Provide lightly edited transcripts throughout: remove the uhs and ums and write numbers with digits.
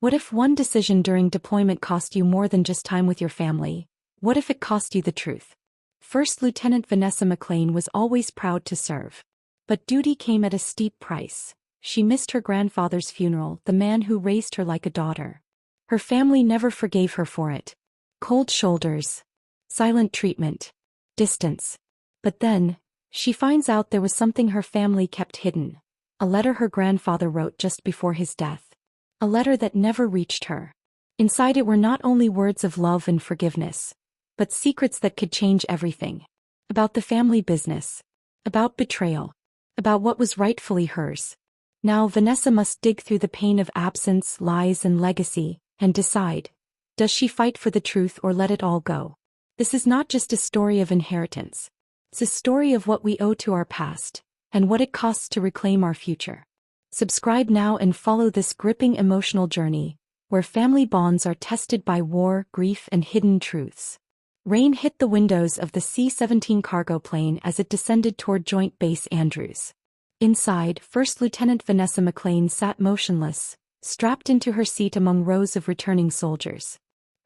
What if one decision during deployment cost you more than just time with your family? What if it cost you the truth? First Lieutenant Vanessa McLean was always proud to serve. But duty came at a steep price. She missed her grandfather's funeral, the man who raised her like a daughter. Her family never forgave her for it. Cold shoulders. Silent treatment. Distance. But then, she finds out there was something her family kept hidden. A letter her grandfather wrote just before his death. A letter that never reached her. Inside it were not only words of love and forgiveness, but secrets that could change everything. About the family business. About betrayal. About what was rightfully hers. Now Vanessa must dig through the pain of absence, lies, and legacy, and decide. Does she fight for the truth or let it all go? This is not just a story of inheritance. It's a story of what we owe to our past, and what it costs to reclaim our future. Subscribe now and follow this gripping emotional journey, where family bonds are tested by war, grief, and hidden truths. Rain hit the windows of the C-17 cargo plane as it descended toward Joint Base Andrews. Inside, First Lieutenant Vanessa McLean sat motionless, strapped into her seat among rows of returning soldiers.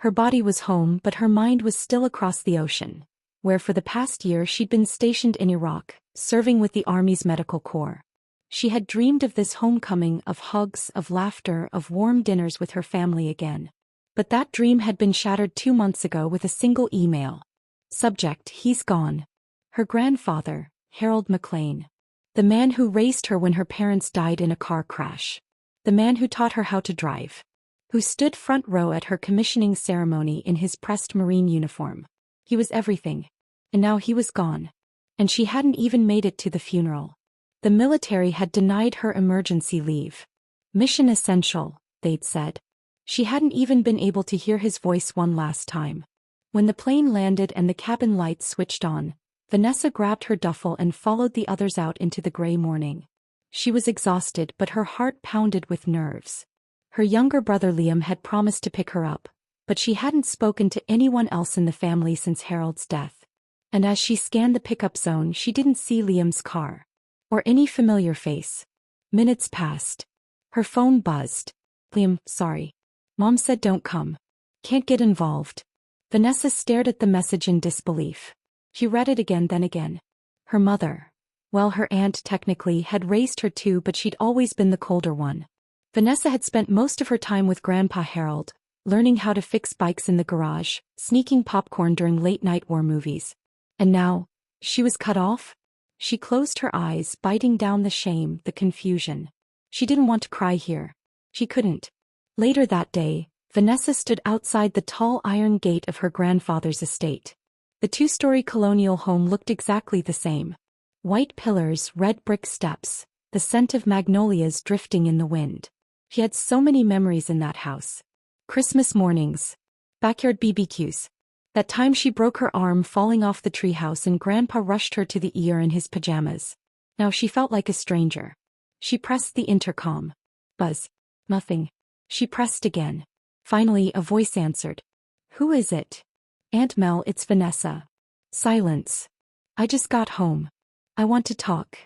Her body was home, but her mind was still across the ocean, where for the past year she'd been stationed in Iraq, serving with the Army's Medical Corps. She had dreamed of this homecoming, of hugs, of laughter, of warm dinners with her family again. But that dream had been shattered 2 months ago with a single email. Subject: he's gone. Her grandfather, Harold McLean. The man who raised her when her parents died in a car crash. The man who taught her how to drive. Who stood front row at her commissioning ceremony in his pressed Marine uniform. He was everything. And now he was gone. And she hadn't even made it to the funeral. The military had denied her emergency leave. Mission essential, they'd said. She hadn't even been able to hear his voice one last time. When the plane landed and the cabin lights switched on, Vanessa grabbed her duffel and followed the others out into the gray morning. She was exhausted, but her heart pounded with nerves. Her younger brother Liam had promised to pick her up, but she hadn't spoken to anyone else in the family since Harold's death. And as she scanned the pickup zone, she didn't see Liam's car. Or any familiar face. Minutes passed. Her phone buzzed. Liam, sorry. Mom said don't come. Can't get involved. Vanessa stared at the message in disbelief. She read it again, then again. Her mother. Well, her aunt technically had raised her too, but she'd always been the colder one. Vanessa had spent most of her time with Grandpa Harold, learning how to fix bikes in the garage, sneaking popcorn during late-night war movies. And now, she was cut off? She closed her eyes, biting down the shame, the confusion. She didn't want to cry here. She couldn't. Later that day, Vanessa stood outside the tall iron gate of her grandfather's estate. The 2-story colonial home looked exactly the same. White pillars, red brick steps, the scent of magnolias drifting in the wind. She had so many memories in that house. Christmas mornings. Backyard BBQs. That time she broke her arm falling off the treehouse and Grandpa rushed her to the ER in his pajamas. Now she felt like a stranger. She pressed the intercom. Buzz. Nothing. She pressed again. Finally, a voice answered. Who is it? Aunt Mel, it's Vanessa. Silence. I just got home. I want to talk.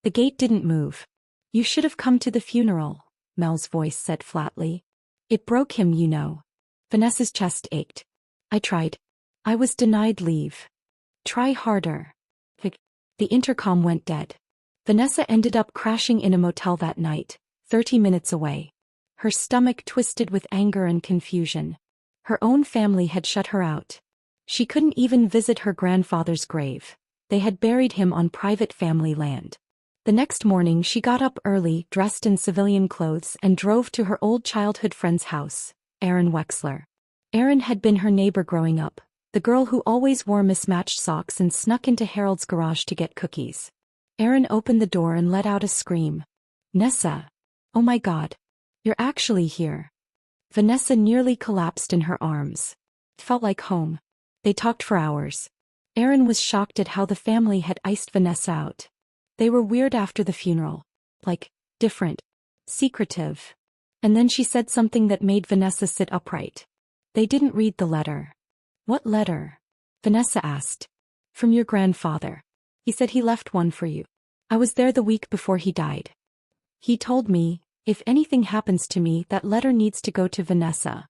The gate didn't move. You should have come to the funeral, Mel's voice said flatly. It broke him, you know. Vanessa's chest ached. I tried. I was denied leave. Try harder. The intercom went dead. Vanessa ended up crashing in a motel that night, 30 minutes away. Her stomach twisted with anger and confusion. Her own family had shut her out. She couldn't even visit her grandfather's grave. They had buried him on private family land. The next morning she got up early, dressed in civilian clothes, and drove to her old childhood friend's house, Erin Wexler. Erin had been her neighbor growing up, the girl who always wore mismatched socks and snuck into Harold's garage to get cookies. Erin opened the door and let out a scream. Nessa. Oh my God. You're actually here. Vanessa nearly collapsed in her arms. It felt like home. They talked for hours. Erin was shocked at how the family had iced Vanessa out. They were weird after the funeral. Like, different. Secretive. And then she said something that made Vanessa sit upright. They didn't read the letter. What letter? Vanessa asked. From your grandfather. He said he left one for you. I was there the week before he died. He told me, If anything happens to me, that letter needs to go to Vanessa.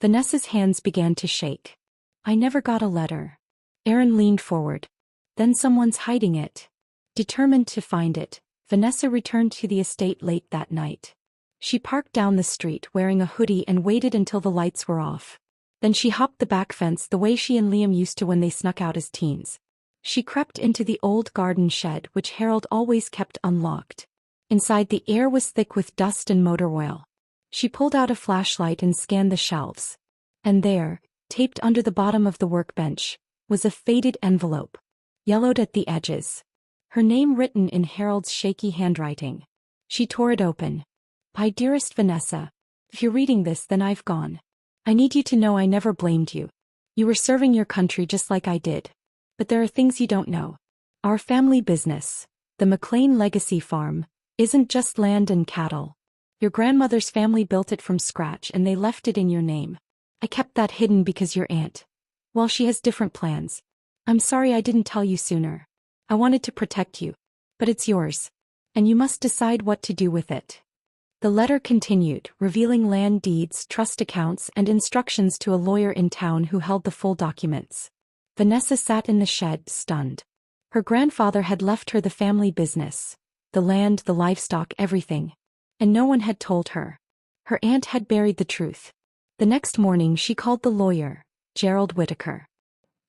Vanessa's hands began to shake. I never got a letter. Aaron leaned forward. Then someone's hiding it. Determined to find it, Vanessa returned to the estate late that night. She parked down the street wearing a hoodie and waited until the lights were off. Then she hopped the back fence the way she and Liam used to when they snuck out as teens. She crept into the old garden shed which Harold always kept unlocked. Inside, the air was thick with dust and motor oil. She pulled out a flashlight and scanned the shelves. And there, taped under the bottom of the workbench, was a faded envelope, yellowed at the edges. Her name written in Harold's shaky handwriting. She tore it open. "My dearest Vanessa, if you're reading this, then I've gone. I need you to know I never blamed you. You were serving your country just like I did. But there are things you don't know. Our family business, the McLean Legacy Farm, isn't just land and cattle. Your grandmother's family built it from scratch and they left it in your name. I kept that hidden because your aunt, well, she has different plans. I'm sorry I didn't tell you sooner. I wanted to protect you. But it's yours. And you must decide what to do with it." The letter continued, revealing land deeds, trust accounts, and instructions to a lawyer in town who held the full documents. Vanessa sat in the shed, stunned. Her grandfather had left her the family business. The land, the livestock, everything. And no one had told her. Her aunt had buried the truth. The next morning she called the lawyer, Gerald Whitaker.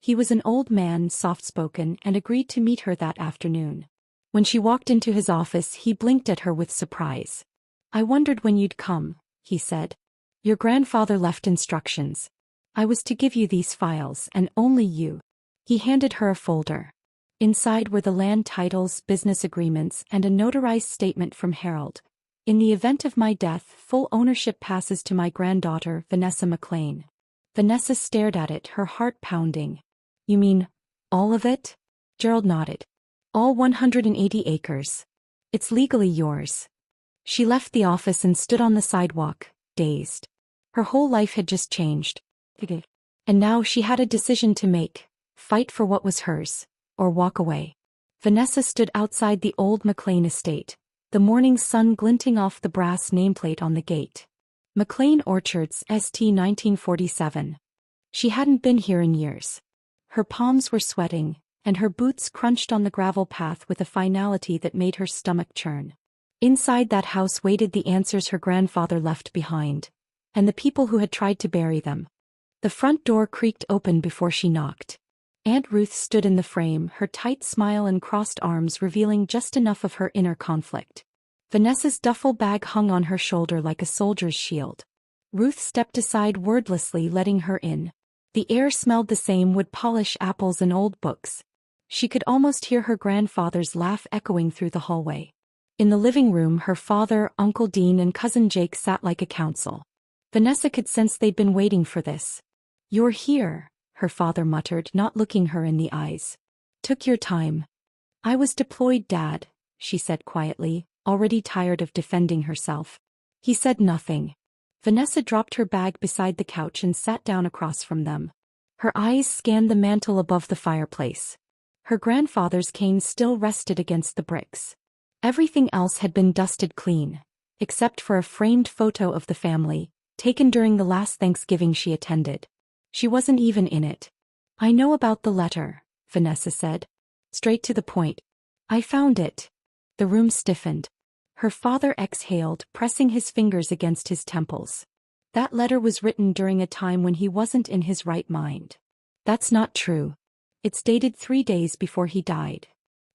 He was an old man, soft-spoken, and agreed to meet her that afternoon. When she walked into his office, he blinked at her with surprise. "I wondered when you'd come," he said. "Your grandfather left instructions. I was to give you these files, and only you." He handed her a folder. Inside were the land titles, business agreements, and a notarized statement from Harold. "In the event of my death, full ownership passes to my granddaughter, Vanessa McLean." Vanessa stared at it, her heart pounding. "You mean, all of it?" Gerald nodded. "All 180 acres. It's legally yours." She left the office and stood on the sidewalk, dazed. Her whole life had just changed. And now she had a decision to make: fight for what was hers, or walk away. Vanessa stood outside the old McLean estate, the morning sun glinting off the brass nameplate on the gate. McLean Orchards, St. 1947. She hadn't been here in years. Her palms were sweating, and her boots crunched on the gravel path with a finality that made her stomach churn. Inside that house waited the answers her grandfather left behind, and the people who had tried to bury them. The front door creaked open before she knocked. Aunt Ruth stood in the frame, her tight smile and crossed arms revealing just enough of her inner conflict. Vanessa's duffel bag hung on her shoulder like a soldier's shield. Ruth stepped aside wordlessly, letting her in. The air smelled the same: wood polish, apples, and old books. She could almost hear her grandfather's laugh echoing through the hallway. In the living room, her father, Uncle Dean, and cousin Jake sat like a council. Vanessa could sense they'd been waiting for this. "You're here," her father muttered, not looking her in the eyes. "Took your time." "I was deployed, Dad," she said quietly, already tired of defending herself. He said nothing. Vanessa dropped her bag beside the couch and sat down across from them. Her eyes scanned the mantel above the fireplace. Her grandfather's cane still rested against the bricks. Everything else had been dusted clean, except for a framed photo of the family, taken during the last Thanksgiving she attended. She wasn't even in it. "I know about the letter," Vanessa said. Straight to the point. "I found it." The room stiffened. Her father exhaled, pressing his fingers against his temples. "That letter was written during a time when he wasn't in his right mind." "That's not true. It's dated 3 days before he died."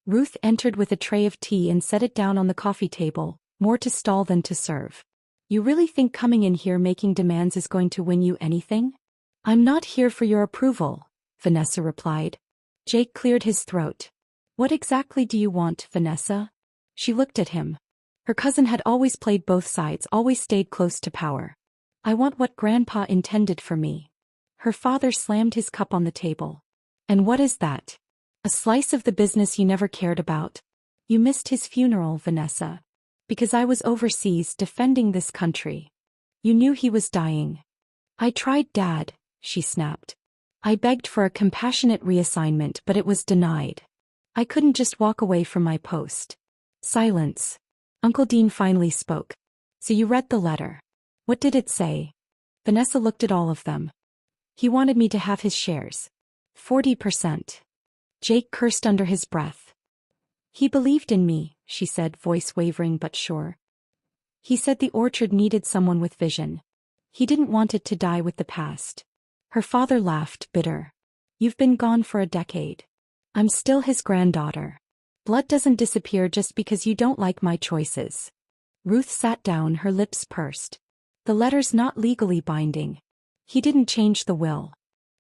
Ruth entered with a tray of tea and set it down on the coffee table, more to stall than to serve. "You really think coming in here making demands is going to win you anything?" "I'm not here for your approval," Vanessa replied. Jake cleared his throat. "What exactly do you want, Vanessa?" She looked at him. Her cousin had always played both sides, always stayed close to power. "I want what Grandpa intended for me." Her father slammed his cup on the table. "And what is that?" "A slice of the business you never cared about." "You missed his funeral, Vanessa. Because I was overseas defending this country. You knew he was dying." "I tried, Dad," she snapped. "I begged for a compassionate reassignment, but it was denied. I couldn't just walk away from my post." Silence. Uncle Dean finally spoke. So you read the letter. What did it say? Vanessa looked at all of them. He wanted me to have his shares. 40%. Jake cursed under his breath. He believed in me, she said, voice wavering but sure. He said the orchard needed someone with vision. He didn't want it to die with the past. Her father laughed, bitter. You've been gone for a decade. I'm still his granddaughter. Blood doesn't disappear just because you don't like my choices. Ruth sat down, her lips pursed. The letter's not legally binding. He didn't change the will.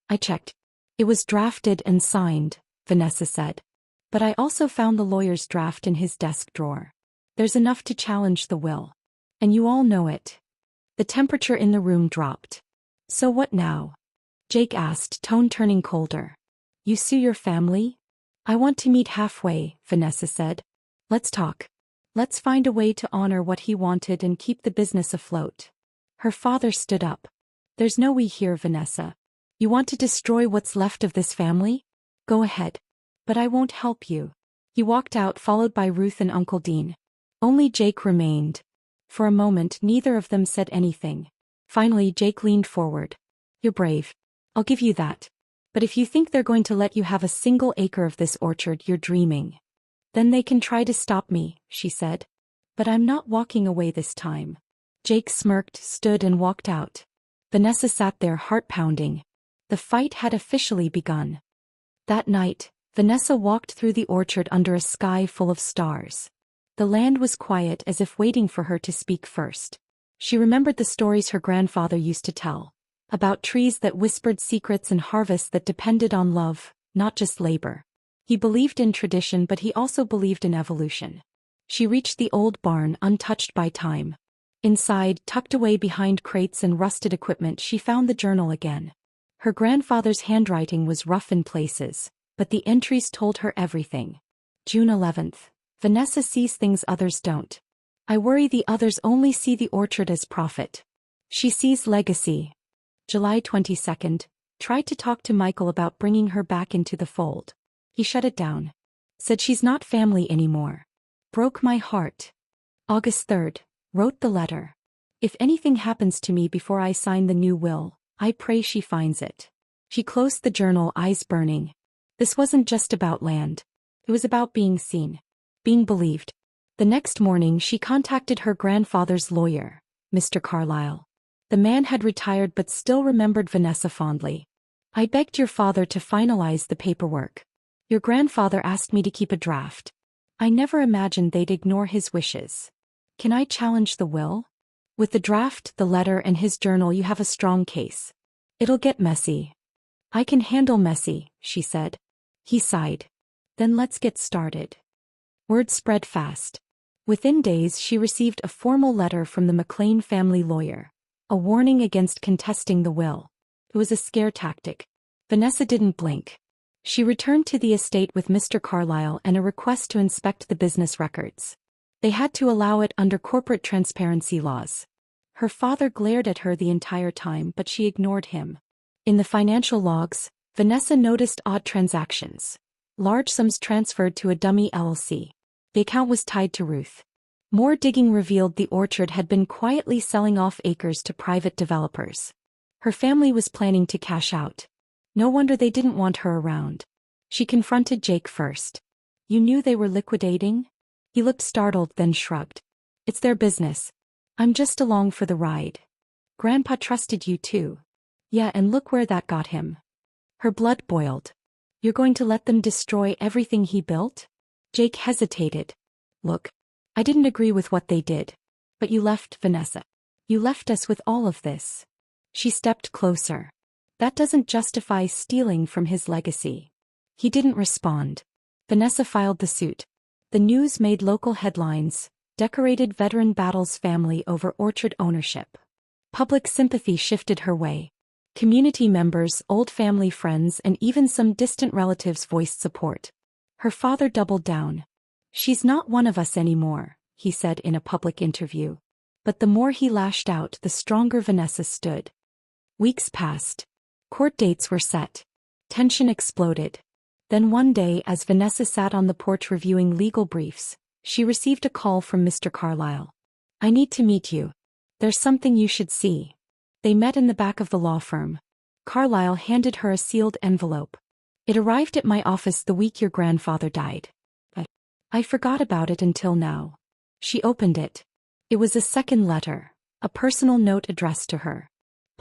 I checked. It was drafted and signed, Vanessa said. But I also found the lawyer's draft in his desk drawer. There's enough to challenge the will. And you all know it. The temperature in the room dropped. So what now? Jake asked, tone turning colder. You sue your family? I want to meet halfway, Vanessa said. Let's talk. Let's find a way to honor what he wanted and keep the business afloat. Her father stood up. There's no we here, Vanessa. You want to destroy what's left of this family? Go ahead. But I won't help you. He walked out, followed by Ruth and Uncle Dean. Only Jake remained. For a moment, neither of them said anything. Finally, Jake leaned forward. You're brave. I'll give you that. But if you think they're going to let you have a single acre of this orchard, you're dreaming. Then they can try to stop me, she said. But I'm not walking away this time. Jake smirked, stood and walked out. Vanessa sat there, heart pounding. The fight had officially begun. That night, Vanessa walked through the orchard under a sky full of stars. The land was quiet, as if waiting for her to speak first. She remembered the stories her grandfather used to tell. About trees that whispered secrets and harvests that depended on love, not just labor. He believed in tradition, but he also believed in evolution. She reached the old barn, untouched by time. Inside, tucked away behind crates and rusted equipment, she found the journal again. Her grandfather's handwriting was rough in places, but the entries told her everything. June 11th. Vanessa sees things others don't. I worry the others only see the orchard as profit. She sees legacy. July 22nd. Tried to talk to Michael about bringing her back into the fold. He shut it down. Said she's not family anymore. Broke my heart. August 3rd. Wrote the letter. If anything happens to me before I sign the new will, I pray she finds it. She closed the journal, eyes burning. This wasn't just about land. It was about being seen. Being believed. The next morning she contacted her grandfather's lawyer, Mr. Carlyle. The man had retired but still remembered Vanessa fondly. I begged your father to finalize the paperwork. Your grandfather asked me to keep a draft. I never imagined they'd ignore his wishes. Can I challenge the will? With the draft, the letter, and his journal, you have a strong case. It'll get messy. I can handle messy, she said. He sighed. Then let's get started. Word spread fast. Within days she received a formal letter from the McLean family lawyer. A warning against contesting the will. It was a scare tactic. Vanessa didn't blink. She returned to the estate with Mr. Carlyle and a request to inspect the business records. They had to allow it under corporate transparency laws. Her father glared at her the entire time, but she ignored him. In the financial logs, Vanessa noticed odd transactions. Large sums transferred to a dummy LLC. The account was tied to Ruth. More digging revealed the orchard had been quietly selling off acres to private developers. Her family was planning to cash out. No wonder they didn't want her around. She confronted Jake first. You knew they were liquidating? He looked startled, then shrugged. It's their business. I'm just along for the ride. Grandpa trusted you too. Yeah, and look where that got him. Her blood boiled. You're going to let them destroy everything he built? Jake hesitated. Look, I didn't agree with what they did. But you left, Vanessa. You left us with all of this. She stepped closer. That doesn't justify stealing from his legacy. He didn't respond. Vanessa filed the suit. The news made local headlines. Decorated veteran battles family over orchard ownership. Public sympathy shifted her way. Community members, old family friends, and even some distant relatives voiced support. Her father doubled down. She's not one of us anymore, he said in a public interview. But the more he lashed out, the stronger Vanessa stood. Weeks passed. Court dates were set. Tension exploded. Then one day, as Vanessa sat on the porch reviewing legal briefs, she received a call from Mr. Carlyle. I need to meet you. There's something you should see. They met in the back of the law firm. Carlyle handed her a sealed envelope. It arrived at my office the week your grandfather died. But I forgot about it until now. She opened it. It was a second letter, a personal note addressed to her.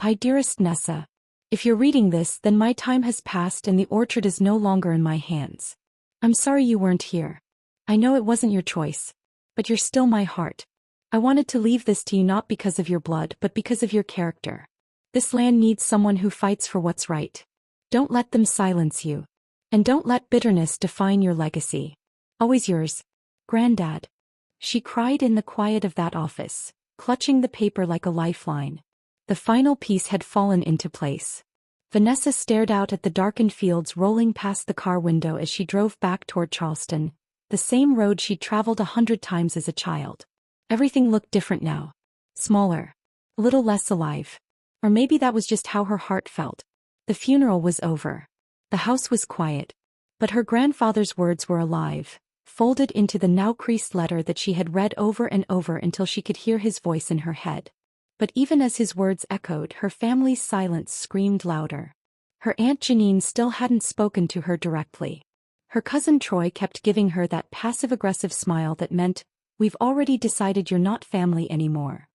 My dearest Nessa, if you're reading this, then my time has passed and the orchard is no longer in my hands. I'm sorry you weren't here. I know it wasn't your choice. But you're still my heart. I wanted to leave this to you not because of your blood but because of your character. This land needs someone who fights for what's right. Don't let them silence you. And don't let bitterness define your legacy. Always yours, Granddad. She cried in the quiet of that office, clutching the paper like a lifeline. The final piece had fallen into place. Vanessa stared out at the darkened fields rolling past the car window as she drove back toward Charleston, the same road she'd traveled 100 times as a child. Everything looked different now. Smaller. A little less alive. Or maybe that was just how her heart felt. The funeral was over. The house was quiet. But her grandfather's words were alive, folded into the now creased letter that she had read over and over until she could hear his voice in her head. But even as his words echoed, her family's silence screamed louder. Her Aunt Janine still hadn't spoken to her directly. Her cousin Troy kept giving her that passive-aggressive smile that meant, "We've already decided you're not family anymore."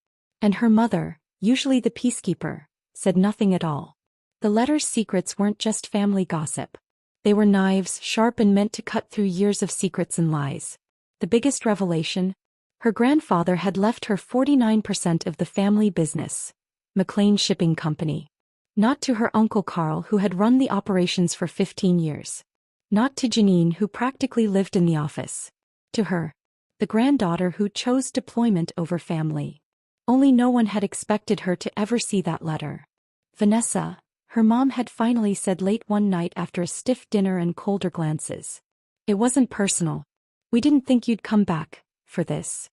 And her mother, usually the peacekeeper, said nothing at all. The letter's secrets weren't just family gossip. They were knives, sharp and meant to cut through years of secrets and lies. The biggest revelation? Her grandfather had left her 49% of the family business, McLean Shipping Company. Not to her Uncle Carl, who had run the operations for 15 years. Not to Janine, who practically lived in the office. To her, the granddaughter who chose deployment over family. Only no one had expected her to ever see that letter. Vanessa, her mom had finally said late one night after a stiff dinner and colder glances. It wasn't personal. We didn't think you'd come back for this.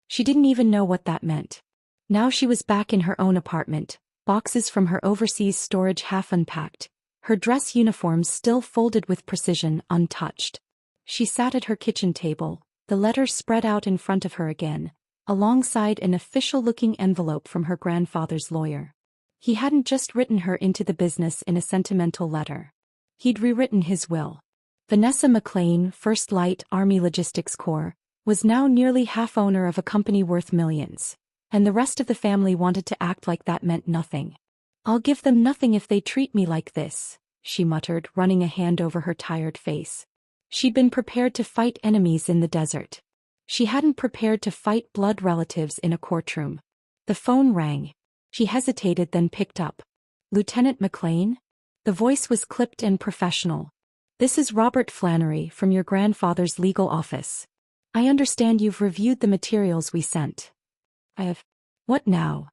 She didn't even know what that meant. Now she was back in her own apartment, boxes from her overseas storage half unpacked, her dress uniforms still folded with precision, untouched. She sat at her kitchen table, the letter spread out in front of her again, alongside an official-looking envelope from her grandfather's lawyer. He hadn't just written her into the business in a sentimental letter. He'd rewritten his will. Vanessa McLean, 1st Light Army Logistics Corps, was now nearly half owner of a company worth millions, and the rest of the family wanted to act like that meant nothing. "I'll give them nothing if they treat me like this," she muttered, running a hand over her tired face. She'd been prepared to fight enemies in the desert. She hadn't prepared to fight blood relatives in a courtroom. The phone rang. She hesitated, then picked up. "Lieutenant McLean?" The voice was clipped and professional. "This is Robert Flannery from your grandfather's legal office. I understand you've reviewed the materials we sent." "I have." "What now?"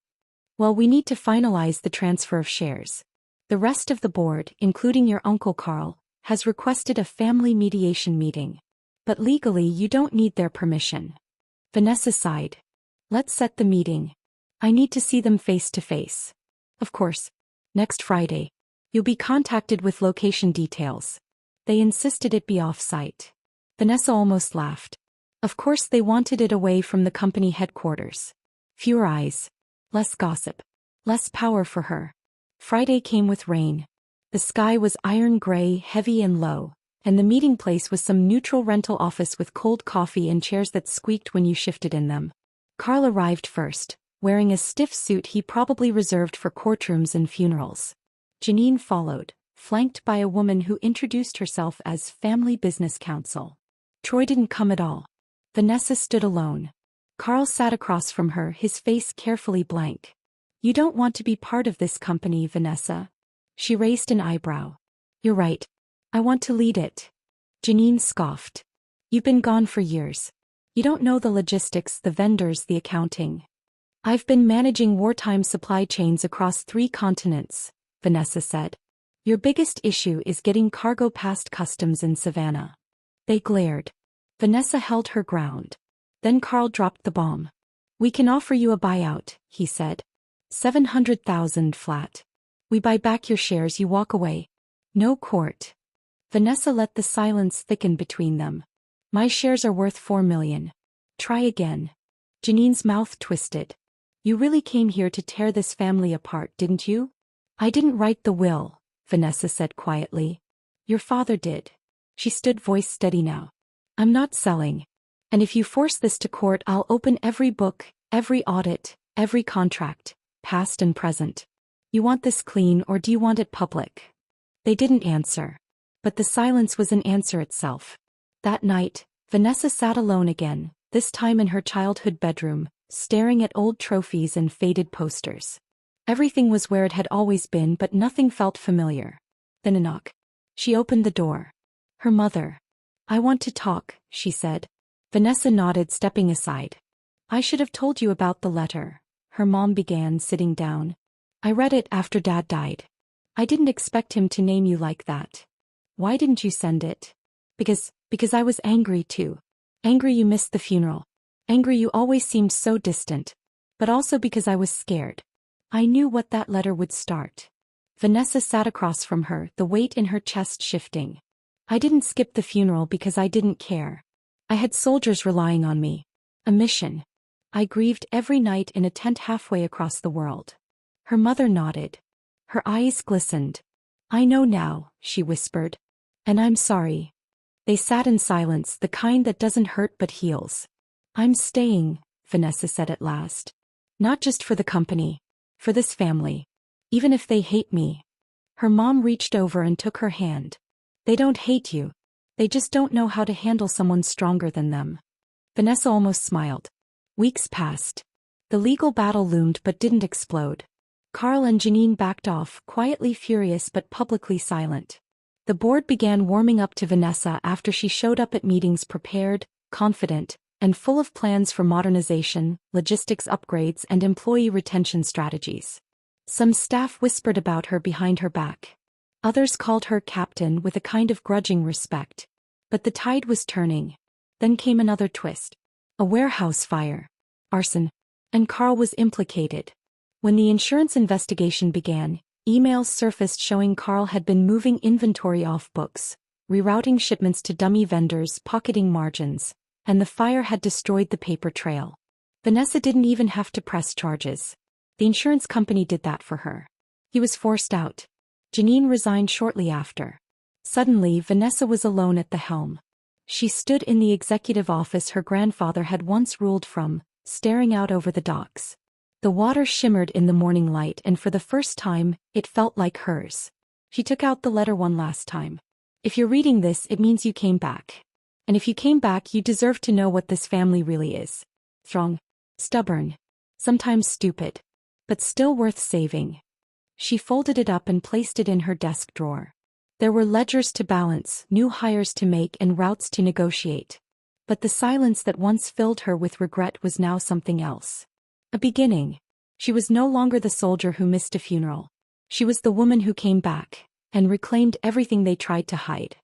"Well, we need to finalize the transfer of shares. The rest of the board, including your Uncle Carl, has requested a family mediation meeting. But legally you don't need their permission." Vanessa sighed. "Let's set the meeting. I need to see them face to face." "Of course. Next Friday. You'll be contacted with location details." They insisted it be off-site. Vanessa almost laughed. Of course they wanted it away from the company headquarters. Fewer eyes. Less gossip. Less power for her. Friday came with rain. The sky was iron gray, heavy and low, and the meeting place was some neutral rental office with cold coffee and chairs that squeaked when you shifted in them. Carl arrived first, wearing a stiff suit he probably reserved for courtrooms and funerals. Janine followed, flanked by a woman who introduced herself as Family Business Counsel. Troy didn't come at all. Vanessa stood alone. Carl sat across from her, his face carefully blank. "You don't want to be part of this company, Vanessa?" She raised an eyebrow. "You're right. I want to lead it." Janine scoffed. "You've been gone for years. You don't know the logistics, the vendors, the accounting." "I've been managing wartime supply chains across 3 continents," Vanessa said. "Your biggest issue is getting cargo past customs in Savannah." They glared. Vanessa held her ground. Then Carl dropped the bomb. "We can offer you a buyout," he said. 700,000 flat. We buy back your shares, you walk away. No court." Vanessa let the silence thicken between them. "My shares are worth $4 million. Try again." Janine's mouth twisted. You really came here to tear this family apart, didn't you? I didn't write the will, Vanessa said quietly. Your father did. She stood, voice steady now. I'm not selling. And if you force this to court, I'll open every book, every audit, every contract, past and present. You want this clean or do you want it public? They didn't answer. But the silence was an answer itself. That night, Vanessa sat alone again, this time in her childhood bedroom, staring at old trophies and faded posters. Everything was where it had always been, but nothing felt familiar. Then a knock. She opened the door. Her mother. I want to talk, she said. Vanessa nodded, stepping aside. I should have told you about the letter, her mom began, sitting down. I read it after Dad died. I didn't expect him to name you like that. Why didn't you send it? Because I was angry too. Angry you missed the funeral. Angry you always seemed so distant. But also because I was scared. I knew what that letter would start. Vanessa sat across from her, the weight in her chest shifting. I didn't skip the funeral because I didn't care. I had soldiers relying on me. A mission. I grieved every night in a tent halfway across the world. Her mother nodded. Her eyes glistened. I know now, she whispered. And I'm sorry. They sat in silence, the kind that doesn't hurt but heals. I'm staying, Vanessa said at last. Not just for the company. For this family. Even if they hate me. Her mom reached over and took her hand. They don't hate you. They just don't know how to handle someone stronger than them. Vanessa almost smiled. Weeks passed. The legal battle loomed but didn't explode. Carl and Janine backed off, quietly furious but publicly silent. The board began warming up to Vanessa after she showed up at meetings prepared, confident, and full of plans for modernization, logistics upgrades, and employee retention strategies. Some staff whispered about her behind her back. Others called her captain with a kind of grudging respect. But the tide was turning. Then came another twist. A warehouse fire. Arson. And Carl was implicated. When the insurance investigation began, emails surfaced showing Carl had been moving inventory off books, rerouting shipments to dummy vendors, pocketing margins, and the fire had destroyed the paper trail. Vanessa didn't even have to press charges. The insurance company did that for her. He was forced out. Janine resigned shortly after. Suddenly, Vanessa was alone at the helm. She stood in the executive office her grandfather had once ruled from, staring out over the docks. The water shimmered in the morning light, and for the first time, it felt like hers. She took out the letter one last time. If you're reading this, it means you came back. And if you came back, you deserve to know what this family really is. Strong. Stubborn. Sometimes stupid. But still worth saving. She folded it up and placed it in her desk drawer. There were ledgers to balance, new hires to make, and routes to negotiate. But the silence that once filled her with regret was now something else. A beginning. She was no longer the soldier who missed a funeral. She was the woman who came back, and reclaimed everything they tried to hide.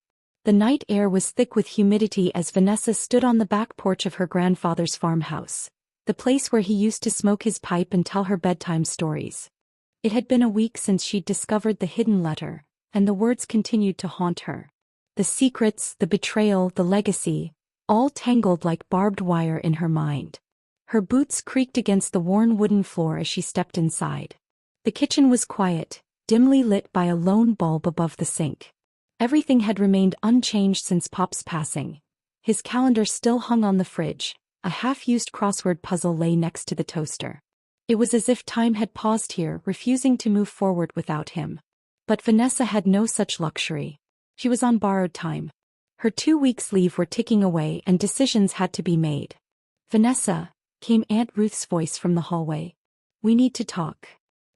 The night air was thick with humidity as Vanessa stood on the back porch of her grandfather's farmhouse, the place where he used to smoke his pipe and tell her bedtime stories. It had been a week since she'd discovered the hidden letter, and the words continued to haunt her. The secrets, the betrayal, the legacy, all tangled like barbed wire in her mind. Her boots creaked against the worn wooden floor as she stepped inside. The kitchen was quiet, dimly lit by a lone bulb above the sink. Everything had remained unchanged since Pop's passing. His calendar still hung on the fridge. A half-used crossword puzzle lay next to the toaster. It was as if time had paused here, refusing to move forward without him. But Vanessa had no such luxury. She was on borrowed time. Her 2 weeks' leave were ticking away and decisions had to be made. Vanessa, came Aunt Ruth's voice from the hallway. We need to talk.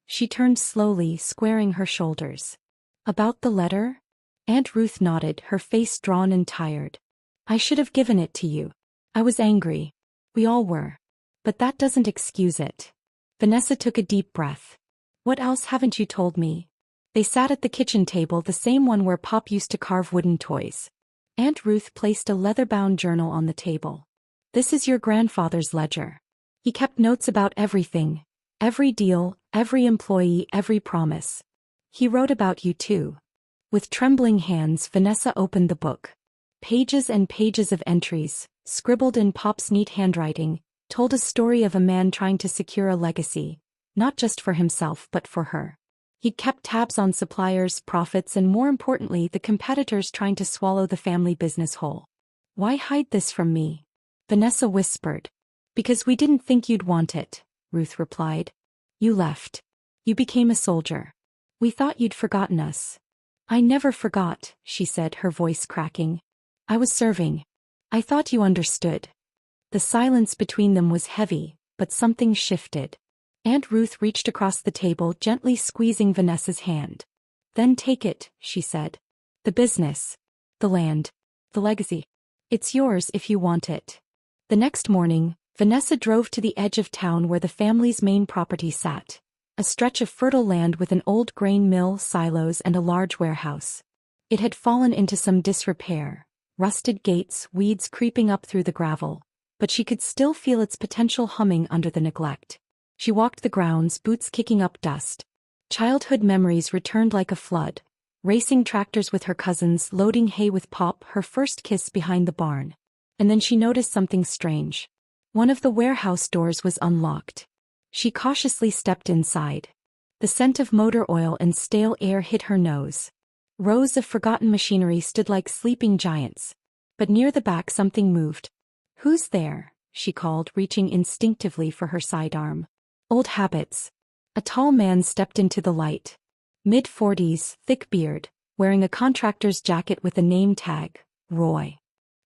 She turned slowly, squaring her shoulders. About the letter? Aunt Ruth nodded, her face drawn and tired. I should have given it to you. I was angry. We all were. But that doesn't excuse it. Vanessa took a deep breath. What else haven't you told me? They sat at the kitchen table, the same one where Pop used to carve wooden toys. Aunt Ruth placed a leather-bound journal on the table. This is your grandfather's ledger. He kept notes about everything. Every deal, every employee, every promise. He wrote about you too. With trembling hands, Vanessa opened the book. Pages and pages of entries, scribbled in Pop's neat handwriting, told a story of a man trying to secure a legacy, not just for himself but for her. He kept tabs on suppliers, profits, and more importantly, the competitors trying to swallow the family business whole. "Why hide this from me?" Vanessa whispered. "Because we didn't think you'd want it," Ruth replied. "You left. You became a soldier. We thought you'd forgotten us." "I never forgot," she said, her voice cracking. "I was serving. I thought you understood." The silence between them was heavy, but something shifted. Aunt Ruth reached across the table, gently squeezing Vanessa's hand. "Then take it," she said. "The business. The land. The legacy. It's yours if you want it." The next morning, Vanessa drove to the edge of town where the family's main property sat. A stretch of fertile land with an old grain mill, silos, and a large warehouse. It had fallen into some disrepair, rusted gates, weeds creeping up through the gravel, but she could still feel its potential humming under the neglect. She walked the grounds, boots kicking up dust. Childhood memories returned like a flood. Racing tractors with her cousins, loading hay with Pop, her first kiss behind the barn. And then she noticed something strange. One of the warehouse doors was unlocked. She cautiously stepped inside. The scent of motor oil and stale air hit her nose. Rows of forgotten machinery stood like sleeping giants. But near the back something moved. "Who's there?" she called, reaching instinctively for her sidearm. "Old habits." A tall man stepped into the light. Mid-40s, thick beard, wearing a contractor's jacket with a name tag, Roy.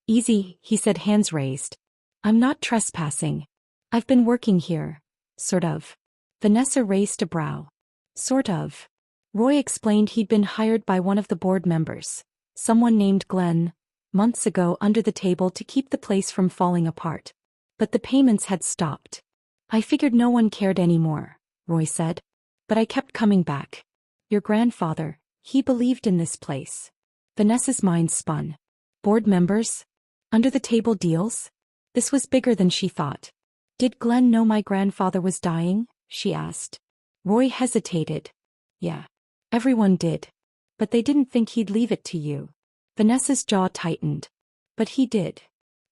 "Easy," he said, hands raised. "I'm not trespassing. I've been working here. Sort of." Vanessa raised a brow. "Sort of." Roy explained he'd been hired by one of the board members, someone named Glenn, months ago under the table to keep the place from falling apart. But the payments had stopped. "I figured no one cared anymore," Roy said. "But I kept coming back. Your grandfather, he believed in this place." Vanessa's mind spun. Board members? Under-the-table deals? This was bigger than she thought. "Did Glenn know my grandfather was dying?" she asked. Roy hesitated. "Yeah. Everyone did. But they didn't think he'd leave it to you." Vanessa's jaw tightened. "But he did."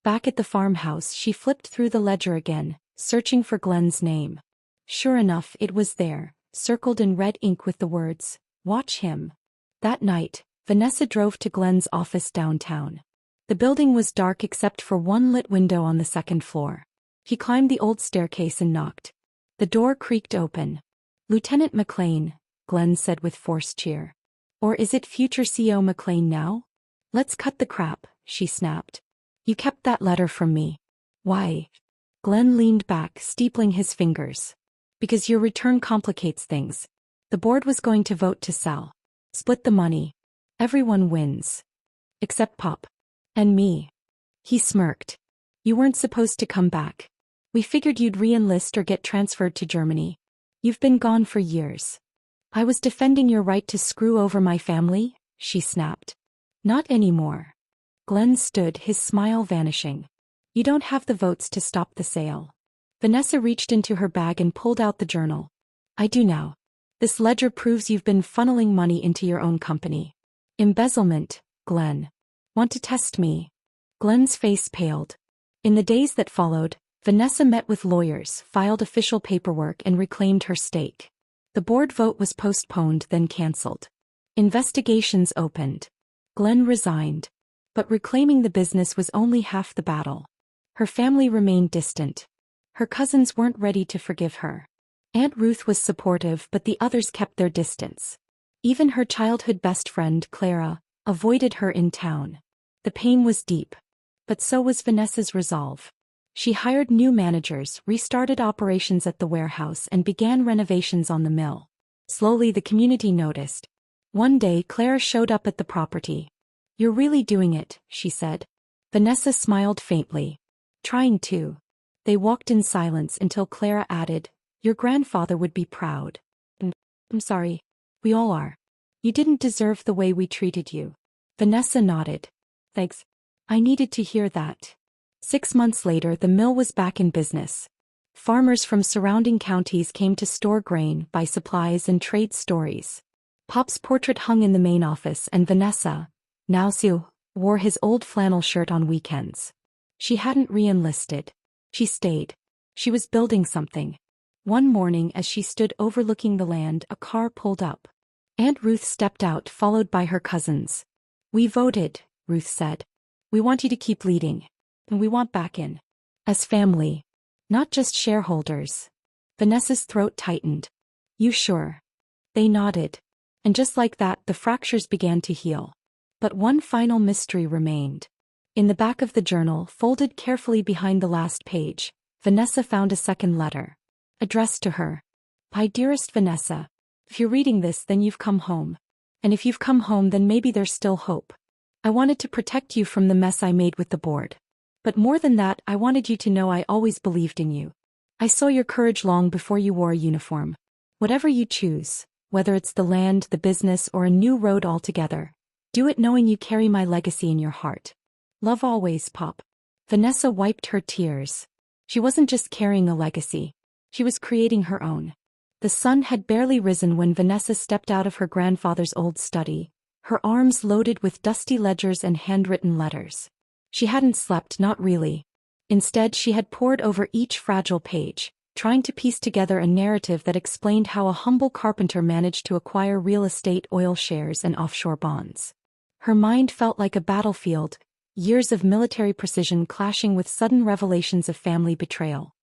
Back at the farmhouse, she flipped through the ledger again, searching for Glenn's name. Sure enough, it was there, circled in red ink with the words, "Watch him." That night, Vanessa drove to Glenn's office downtown. The building was dark except for one lit window on the second floor. He climbed the old staircase and knocked. The door creaked open. "Lieutenant McLean," Glenn said with forced cheer. "Or is it future CO McLean now?" "Let's cut the crap," she snapped. "You kept that letter from me." "Why?" Glenn leaned back, steepling his fingers. "Because your return complicates things. The board was going to vote to sell. Split the money. Everyone wins. Except Pop. And me." He smirked. "You weren't supposed to come back. We figured you'd re-enlist or get transferred to Germany. You've been gone for years." "I was defending your right to screw over my family," she snapped. "Not anymore." Glenn stood, his smile vanishing. "You don't have the votes to stop the sale." Vanessa reached into her bag and pulled out the journal. "I do now. This ledger proves you've been funneling money into your own company." "Embezzlement, Glenn. Want to test me?" Glenn's face paled. In the days that followed, Vanessa met with lawyers, filed official paperwork, and reclaimed her stake. The board vote was postponed, then cancelled. Investigations opened. Glenn resigned. But reclaiming the business was only half the battle. Her family remained distant. Her cousins weren't ready to forgive her. Aunt Ruth was supportive, but the others kept their distance. Even her childhood best friend, Clara, avoided her in town. The pain was deep. But so was Vanessa's resolve. She hired new managers, restarted operations at the warehouse, and began renovations on the mill. Slowly the community noticed. One day Clara showed up at the property. "You're really doing it," she said. Vanessa smiled faintly. "Trying to." They walked in silence until Clara added, "Your grandfather would be proud." I'm sorry. We all are. You didn't deserve the way we treated you." Vanessa nodded. "Thanks. I needed to hear that." 6 months later, the mill was back in business. Farmers from surrounding counties came to store grain, buy supplies, and trade stories. Pop's portrait hung in the main office, and Vanessa, now Sue, wore his old flannel shirt on weekends. She hadn't re-enlisted. She stayed. She was building something. One morning as she stood overlooking the land, a car pulled up. Aunt Ruth stepped out, followed by her cousins. "We voted," Ruth said. "We want you to keep leading. And we want back in. As family. Not just shareholders." Vanessa's throat tightened. "You sure?" They nodded. And just like that, the fractures began to heal. But one final mystery remained. In the back of the journal, folded carefully behind the last page, Vanessa found a second letter. Addressed to her. "My dearest Vanessa, if you're reading this, then you've come home. And if you've come home, then maybe there's still hope. I wanted to protect you from the mess I made with the board. But more than that, I wanted you to know I always believed in you. I saw your courage long before you wore a uniform. Whatever you choose, whether it's the land, the business, or a new road altogether, do it knowing you carry my legacy in your heart. Love always, Pop." Vanessa wiped her tears. She wasn't just carrying a legacy. She was creating her own. The sun had barely risen when Vanessa stepped out of her grandfather's old study, her arms loaded with dusty ledgers and handwritten letters. She hadn't slept, not really. Instead, she had pored over each fragile page, trying to piece together a narrative that explained how a humble carpenter managed to acquire real estate, oil shares, and offshore bonds. Her mind felt like a battlefield, years of military precision clashing with sudden revelations of family betrayal.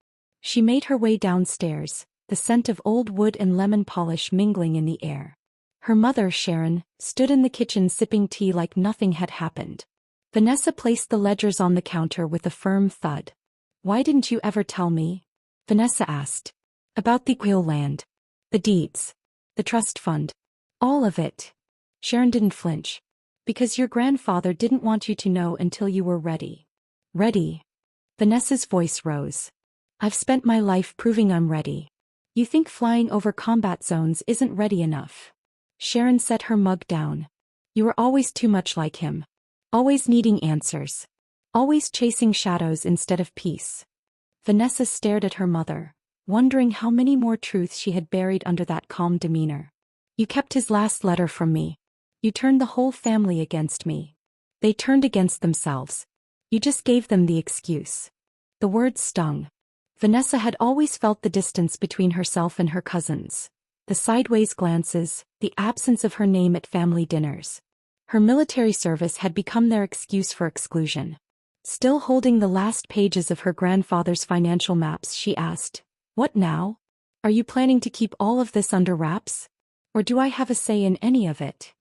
She made her way downstairs, the scent of old wood and lemon polish mingling in the air. Her mother, Sharon, stood in the kitchen sipping tea like nothing had happened. Vanessa placed the ledgers on the counter with a firm thud. "Why didn't you ever tell me?" Vanessa asked. "About the oil land. The deeds. The trust fund. All of it." Sharon didn't flinch. "Because your grandfather didn't want you to know until you were ready." "Ready?" Vanessa's voice rose. "I've spent my life proving I'm ready. You think flying over combat zones isn't ready enough?" Sharon set her mug down. "You were always too much like him. Always needing answers. Always chasing shadows instead of peace." Vanessa stared at her mother, wondering how many more truths she had buried under that calm demeanor. "You kept his last letter from me. You turned the whole family against me. They turned against themselves. You just gave them the excuse." The words stung. Vanessa had always felt the distance between herself and her cousins. The sideways glances, the absence of her name at family dinners. Her military service had become their excuse for exclusion. Still holding the last pages of her grandfather's financial maps, she asked, "What now? Are you planning to keep all of this under wraps? Or do I have a say in any of it?"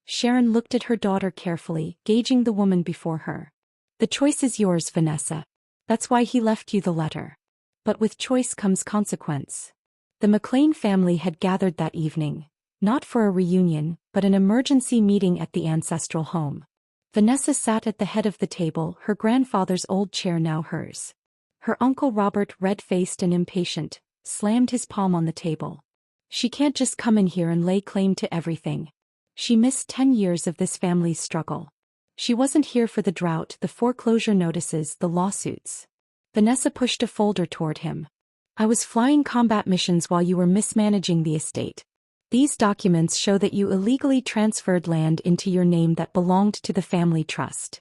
Sharon looked at her daughter carefully, gauging the woman before her. "The choice is yours, Vanessa. That's why he left you the letter. But with choice comes consequence." The McLean family had gathered that evening, not for a reunion, but an emergency meeting at the ancestral home. Vanessa sat at the head of the table, her grandfather's old chair now hers. Her uncle Robert, red-faced and impatient, slammed his palm on the table. "She can't just come in here and lay claim to everything. She missed 10 years of this family's struggle. She wasn't here for the drought, the foreclosure notices, the lawsuits." Vanessa pushed a folder toward him. "I was flying combat missions while you were mismanaging the estate. These documents show that you illegally transferred land into your name that belonged to the family trust."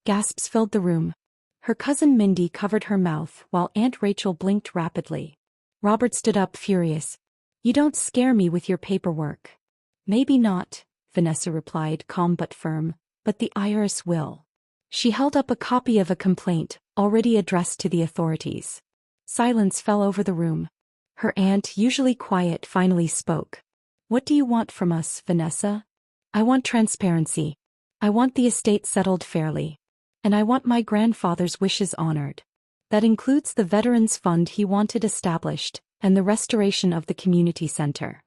Gasps filled the room. Her cousin Mindy covered her mouth while Aunt Rachel blinked rapidly. Robert stood up, furious. "You don't scare me with your paperwork." "Maybe not," Vanessa replied, calm but firm, "but the IRS will." She held up a copy of a complaint, already addressed to the authorities. Silence fell over the room. Her aunt, usually quiet, finally spoke. "What do you want from us, Vanessa?" "I want transparency. I want the estate settled fairly. And I want my grandfather's wishes honored. That includes the Veterans Fund he wanted established, and the restoration of the community center."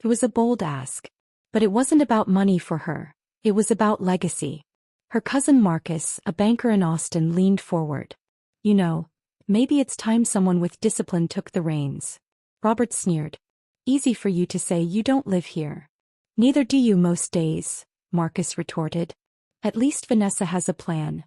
It was a bold ask. But it wasn't about money for her. It was about legacy. Her cousin Marcus, a banker in Austin, leaned forward. "You know, maybe it's time someone with discipline took the reins." Robert sneered. "Easy for you to say, you don't live here." "Neither do you most days," Marcus retorted. "At least Vanessa has a plan."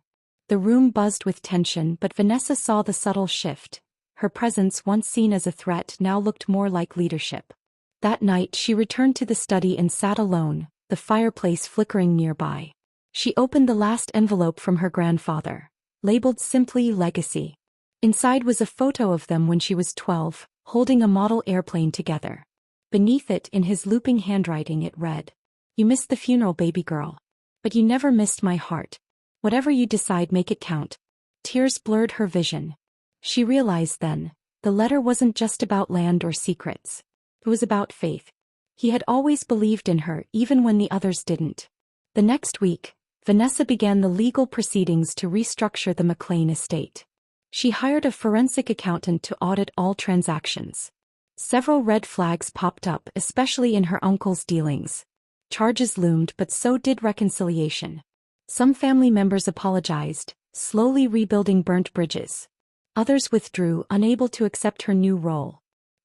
The room buzzed with tension, but Vanessa saw the subtle shift. Her presence, once seen as a threat, now looked more like leadership. That night she returned to the study and sat alone, the fireplace flickering nearby. She opened the last envelope from her grandfather, labeled simply Legacy. Inside was a photo of them when she was 12, holding a model airplane together. Beneath it, in his looping handwriting, it read, "You missed the funeral, baby girl. But you never missed my heart. Whatever you decide, make it count." Tears blurred her vision. She realized then, the letter wasn't just about land or secrets. It was about faith. He had always believed in her, even when the others didn't. The next week, Vanessa began the legal proceedings to restructure the McLean estate. She hired a forensic accountant to audit all transactions. Several red flags popped up, especially in her uncle's dealings. Charges loomed, but so did reconciliation. Some family members apologized, slowly rebuilding burnt bridges. Others withdrew, unable to accept her new role.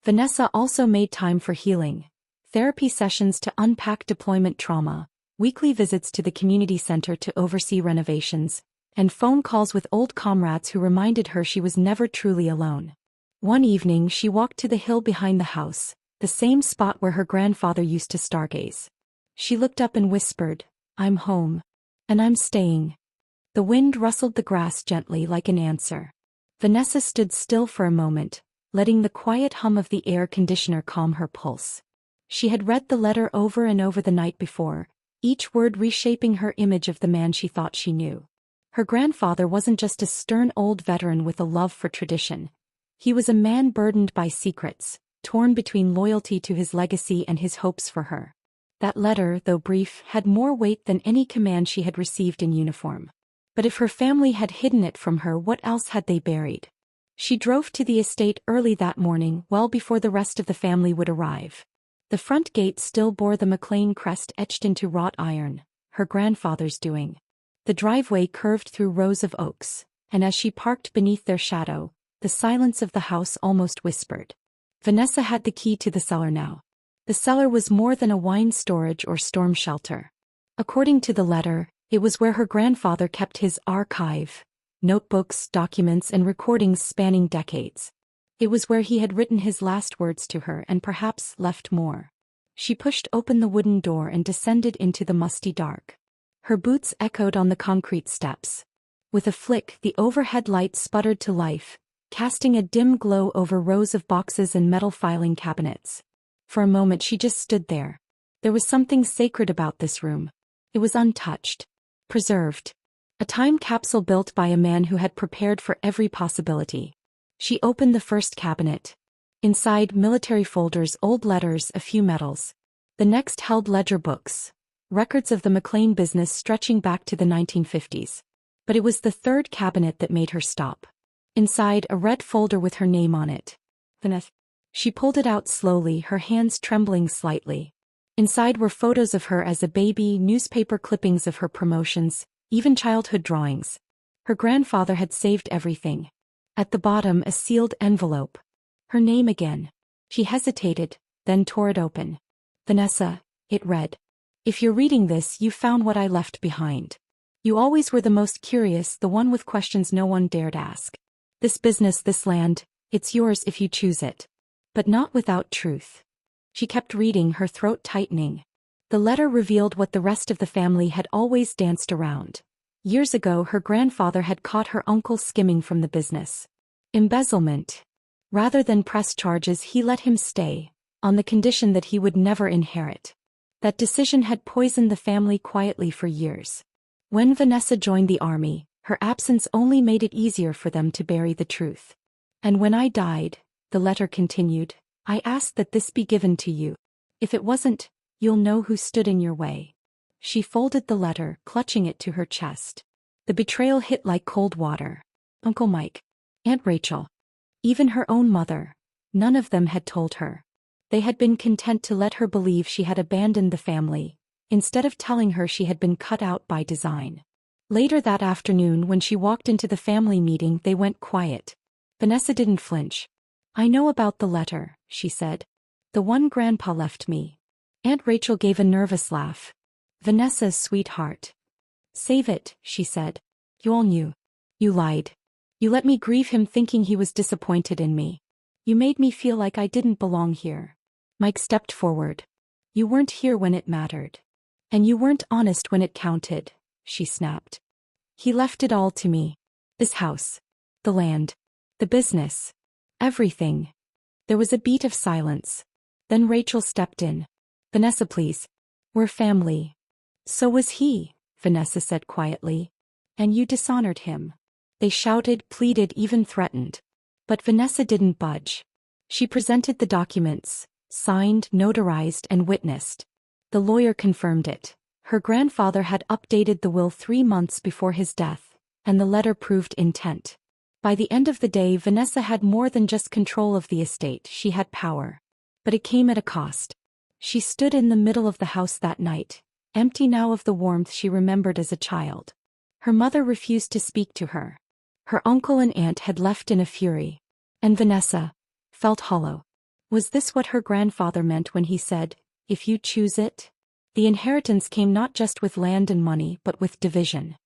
Vanessa also made time for healing. Therapy sessions to unpack deployment trauma, weekly visits to the community center to oversee renovations, and phone calls with old comrades who reminded her she was never truly alone. One evening she walked to the hill behind the house, the same spot where her grandfather used to stargaze. She looked up and whispered, "I'm home. And I'm staying." The wind rustled the grass gently like an answer. Vanessa stood still for a moment, letting the quiet hum of the air conditioner calm her pulse. She had read the letter over and over the night before, each word reshaping her image of the man she thought she knew. Her grandfather wasn't just a stern old veteran with a love for tradition. He was a man burdened by secrets, torn between loyalty to his legacy and his hopes for her. That letter, though brief, had more weight than any command she had received in uniform. But if her family had hidden it from her, what else had they buried? She drove to the estate early that morning, well before the rest of the family would arrive. The front gate still bore the McLean crest etched into wrought iron, her grandfather's doing. The driveway curved through rows of oaks, and as she parked beneath their shadow, the silence of the house almost whispered. Vanessa had the key to the cellar now. The cellar was more than a wine storage or storm shelter. According to the letter, it was where her grandfather kept his archive, notebooks, documents, and recordings spanning decades. It was where he had written his last words to her and perhaps left more. She pushed open the wooden door and descended into the musty dark. Her boots echoed on the concrete steps. With a flick, the overhead light sputtered to life, casting a dim glow over rows of boxes and metal filing cabinets. For a moment she just stood there. There was something sacred about this room. It was untouched, preserved. A time capsule built by a man who had prepared for every possibility. She opened the first cabinet. Inside, military folders, old letters, a few medals. The next held ledger books, records of the McLean business stretching back to the 1950s. But it was the third cabinet that made her stop. Inside, a red folder with her name on it. Vanessa. She pulled it out slowly, her hands trembling slightly. Inside were photos of her as a baby, newspaper clippings of her promotions, even childhood drawings. Her grandfather had saved everything. At the bottom, a sealed envelope. Her name again. She hesitated, then tore it open. "Vanessa," it read. "If you're reading this, you found what I left behind. You always were the most curious, the one with questions no one dared ask. This business, this land, it's yours if you choose it. But not without truth." She kept reading, her throat tightening. The letter revealed what the rest of the family had always danced around. Years ago, her grandfather had caught her uncle skimming from the business. Embezzlement. Rather than press charges, he let him stay, on the condition that he would never inherit. That decision had poisoned the family quietly for years. When Vanessa joined the army, her absence only made it easier for them to bury the truth. "And when I died," the letter continued, "I asked that this be given to you. If it wasn't, you'll know who stood in your way." She folded the letter, clutching it to her chest. The betrayal hit like cold water. Uncle Mike, Aunt Rachel, even her own mother, none of them had told her. They had been content to let her believe she had abandoned the family, instead of telling her she had been cut out by design. Later that afternoon, when she walked into the family meeting, they went quiet. Vanessa didn't flinch. "I know about the letter," she said. "The one Grandpa left me." Aunt Rachel gave a nervous laugh. "Vanessa's sweetheart." "Save it," she said. "You all knew. You lied. You let me grieve him thinking he was disappointed in me. You made me feel like I didn't belong here." Mike stepped forward. "You weren't here when it mattered. And you weren't honest when it counted," she snapped. "He left it all to me. This house. The land. The business. Everything. There was a beat of silence. Then Rachel stepped in. Vanessa, please. We're family. So was he, Vanessa said quietly. And you dishonored him. They shouted, pleaded, even threatened. But Vanessa didn't budge. She presented the documents, signed, notarized, and witnessed. The lawyer confirmed it. Her grandfather had updated the will 3 months before his death, and the letter proved intent. By the end of the day, Vanessa had more than just control of the estate, she had power. But it came at a cost. She stood in the middle of the house that night, empty now of the warmth she remembered as a child. Her mother refused to speak to her. Her uncle and aunt had left in a fury. And Vanessa felt hollow. Was this what her grandfather meant when he said, "If you choose it"? The inheritance came not just with land and money but with division.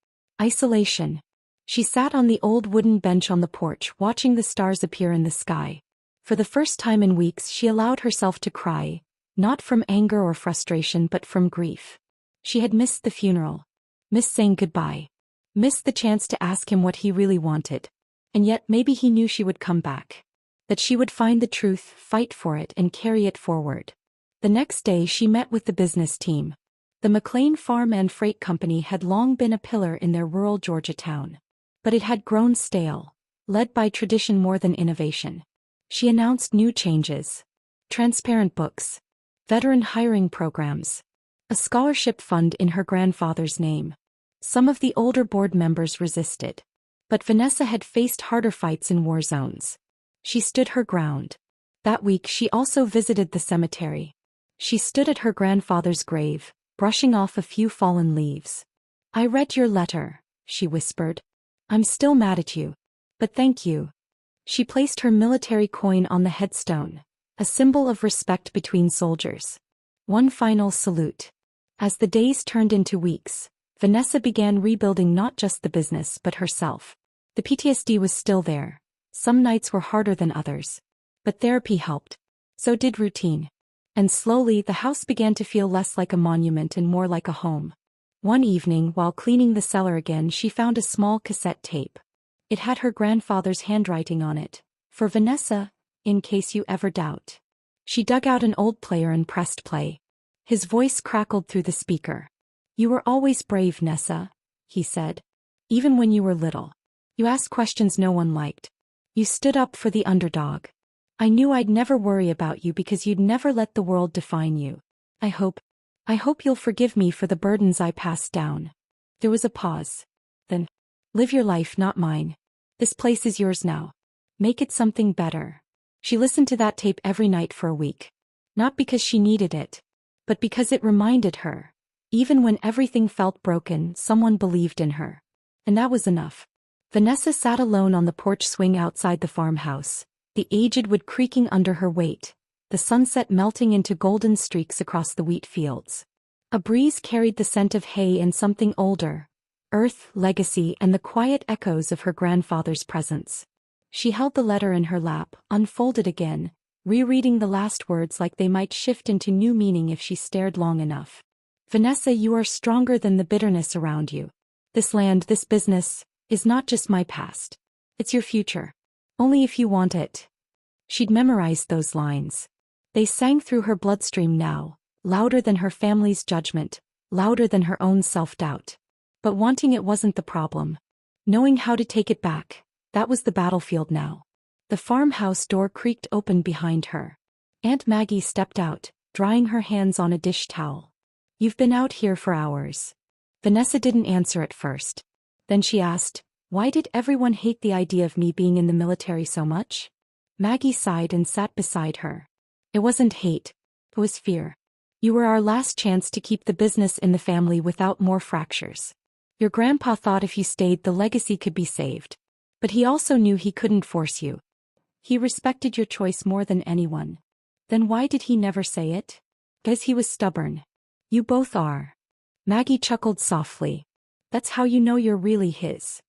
Isolation. She sat on the old wooden bench on the porch watching the stars appear in the sky. For the first time in weeks she allowed herself to cry, not from anger or frustration but from grief. She had missed the funeral. Missed saying goodbye. Missed the chance to ask him what he really wanted. And yet maybe he knew she would come back. That she would find the truth, fight for it, and carry it forward. The next day she met with the business team. The McLean Farm and Freight Company had long been a pillar in their rural Georgia town. But it had grown stale, led by tradition more than innovation. She announced new changes. Transparent books. Veteran hiring programs. A scholarship fund in her grandfather's name. Some of the older board members resisted. But Vanessa had faced harder fights in war zones. She stood her ground. That week she also visited the cemetery. She stood at her grandfather's grave, brushing off a few fallen leaves. "I read your letter," she whispered. "I'm still mad at you. But thank you." She placed her military coin on the headstone, a symbol of respect between soldiers. One final salute. As the days turned into weeks, Vanessa began rebuilding not just the business but herself. The PTSD was still there. Some nights were harder than others. But therapy helped. So did routine. And slowly the house began to feel less like a monument and more like a home. One evening, while cleaning the cellar again, she found a small cassette tape. It had her grandfather's handwriting on it. "For Vanessa, in case you ever doubt." She dug out an old player and pressed play. His voice crackled through the speaker. "You were always brave, Nessa," he said. "Even when you were little. You asked questions no one liked. You stood up for the underdog. I knew I'd never worry about you because you'd never let the world define you. I hope you'll forgive me for the burdens I passed down." There was a pause. Then, "Live your life, not mine. This place is yours now. Make it something better." She listened to that tape every night for a week. Not because she needed it, but because it reminded her. Even when everything felt broken, someone believed in her. And that was enough. Vanessa sat alone on the porch swing outside the farmhouse, the aged wood creaking under her weight, the sunset melting into golden streaks across the wheat fields. A breeze carried the scent of hay and something older, earth, legacy, and the quiet echoes of her grandfather's presence. She held the letter in her lap, unfolded again, rereading the last words like they might shift into new meaning if she stared long enough. "Vanessa, you are stronger than the bitterness around you. This land, this business, is not just my past. It's your future. Only if you want it." She'd memorized those lines. They sang through her bloodstream now, louder than her family's judgment, louder than her own self-doubt. But wanting it wasn't the problem. Knowing how to take it back, that was the battlefield now. The farmhouse door creaked open behind her. Aunt Maggie stepped out, drying her hands on a dish towel. "You've been out here for hours." Vanessa didn't answer at first. Then she asked, "Why did everyone hate the idea of me being in the military so much?" Maggie sighed and sat beside her. "It wasn't hate. It was fear. You were our last chance to keep the business in the family without more fractures. Your grandpa thought if you stayed the legacy could be saved. But he also knew he couldn't force you. He respected your choice more than anyone." "Then why did he never say it?" "'Cause he was stubborn. You both are." Maggie chuckled softly. "That's how you know you're really his."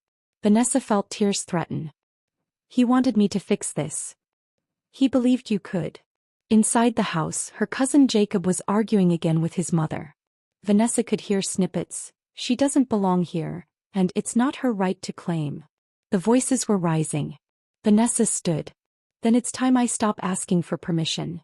Vanessa felt tears threaten. "He wanted me to fix this. He believed you could." Inside the house, her cousin Jacob was arguing again with his mother. Vanessa could hear snippets. "She doesn't belong here, and it's not her right to claim." The voices were rising. Vanessa stood. Then it's time I stop asking for permission.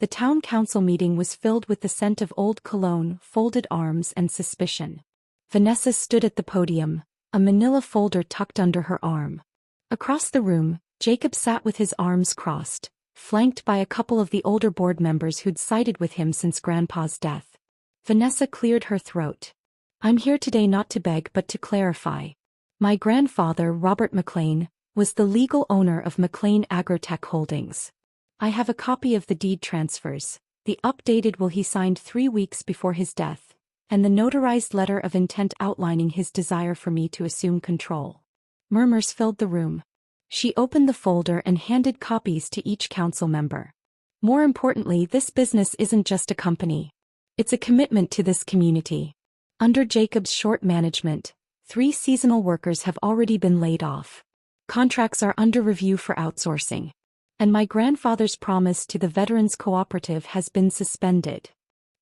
The town council meeting was filled with the scent of old cologne, folded arms, and suspicion. Vanessa stood at the podium, a manila folder tucked under her arm. Across the room, Jacob sat with his arms crossed, flanked by a couple of the older board members who'd sided with him since Grandpa's death. Vanessa cleared her throat. I'm here today not to beg but to clarify. My grandfather, Robert McLean, was the legal owner of McLean Agrotech Holdings. I have a copy of the deed transfers, the updated will he signed 3 weeks before his death, and the notarized letter of intent outlining his desire for me to assume control. Murmurs filled the room. She opened the folder and handed copies to each council member. More importantly, this business isn't just a company. It's a commitment to this community. Under Jacob's short management, 3 seasonal workers have already been laid off. Contracts are under review for outsourcing. And my grandfather's promise to the Veterans Cooperative has been suspended.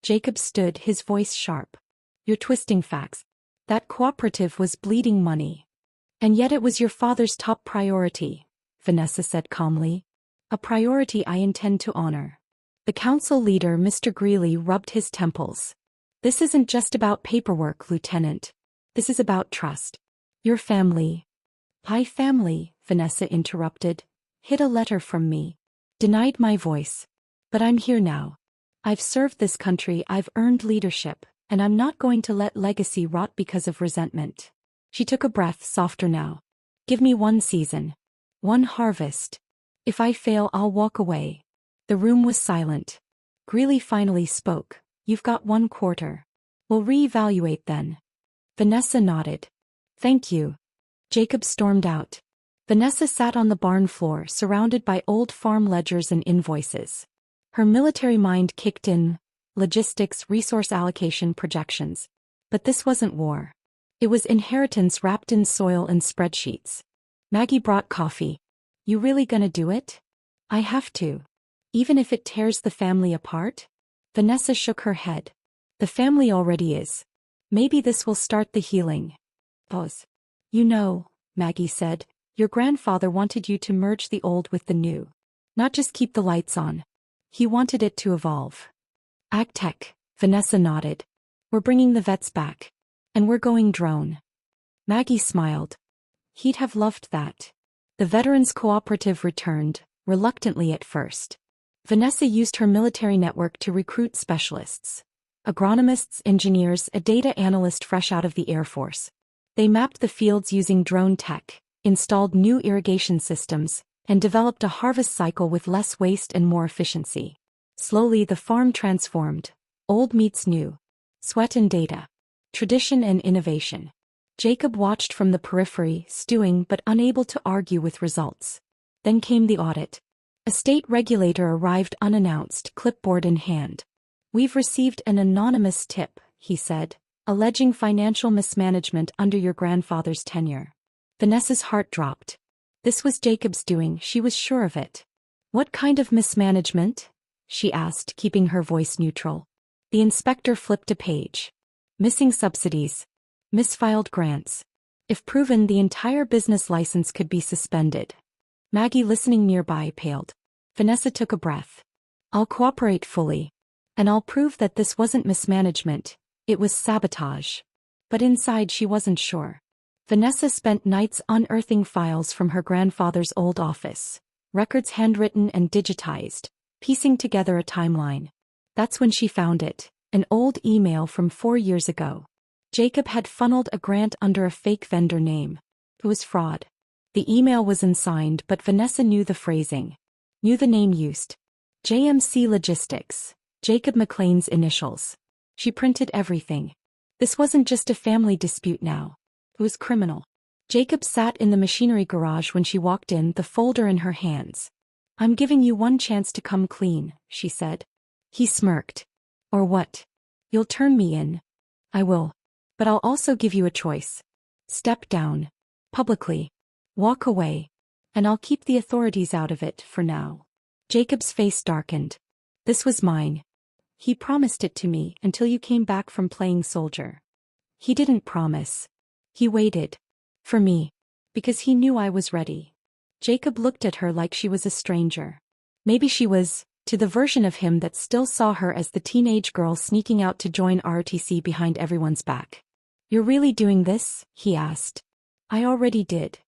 Jacob stood, his voice sharp. You're twisting facts. That cooperative was bleeding money. And yet it was your father's top priority, Vanessa said calmly. A priority I intend to honor. The council leader, Mr. Greeley, rubbed his temples. This isn't just about paperwork, Lieutenant. This is about trust. Your family. My family, Vanessa interrupted. Hid a letter from me. Denied my voice. But I'm here now. I've served this country, I've earned leadership, and I'm not going to let legacy rot because of resentment. She took a breath, softer now. Give me 1 season. 1 harvest. If I fail, I'll walk away. The room was silent. Greeley finally spoke. You've got 1 quarter. We'll reevaluate then. Vanessa nodded. Thank you. Jacob stormed out. Vanessa sat on the barn floor, surrounded by old farm ledgers and invoices. Her military mind kicked in, logistics, resource allocation, projections. But this wasn't war. It was inheritance wrapped in soil and spreadsheets. Maggie brought coffee. You really gonna do it? I have to. Even if it tears the family apart? Vanessa shook her head. The family already is. Maybe this will start the healing. Pause. You know, Maggie said, your grandfather wanted you to merge the old with the new. Not just keep the lights on. He wanted it to evolve. AgTech, Vanessa nodded. We're bringing the vets back. And we're going drone. Maggie smiled. He'd have loved that. The Veterans Cooperative returned, reluctantly at first. Vanessa used her military network to recruit specialists. Agronomists, engineers, a data analyst fresh out of the Air Force. They mapped the fields using drone tech, installed new irrigation systems, and developed a harvest cycle with less waste and more efficiency. Slowly the farm transformed. Old meets new. Sweat and data. Tradition and innovation. Jacob watched from the periphery, stewing but unable to argue with results. Then came the audit. A state regulator arrived unannounced, clipboard in hand. We've received an anonymous tip, he said, alleging financial mismanagement under your grandfather's tenure. Vanessa's heart dropped. This was Jacob's doing, she was sure of it. What kind of mismanagement? She asked, keeping her voice neutral. The inspector flipped a page. Missing subsidies. Misfiled grants. If proven, the entire business license could be suspended. Maggie, listening nearby, paled. Vanessa took a breath. I'll cooperate fully. And I'll prove that this wasn't mismanagement, it was sabotage. But inside she wasn't sure. Vanessa spent nights unearthing files from her grandfather's old office, records handwritten and digitized, piecing together a timeline. That's when she found it, an old email from 4 years ago. Jacob had funneled a grant under a fake vendor name. It was fraud. The email was unsigned, but Vanessa knew the phrasing. Knew the name used. JMC Logistics, Jacob McLean's initials. She printed everything. This wasn't just a family dispute now. It was criminal. Jacob sat in the machinery garage when she walked in, the folder in her hands. I'm giving you 1 chance to come clean, she said. He smirked. Or what? You'll turn me in. I will. But I'll also give you a choice. Step down. Publicly. Walk away. And I'll keep the authorities out of it for now. Jacob's face darkened. This was mine. He promised it to me until you came back from playing soldier. He didn't promise. He waited. For me. Because he knew I was ready. Jacob looked at her like she was a stranger. Maybe she was, to the version of him that still saw her as the teenage girl sneaking out to join ROTC behind everyone's back. "You're really doing this?" he asked. "I already did."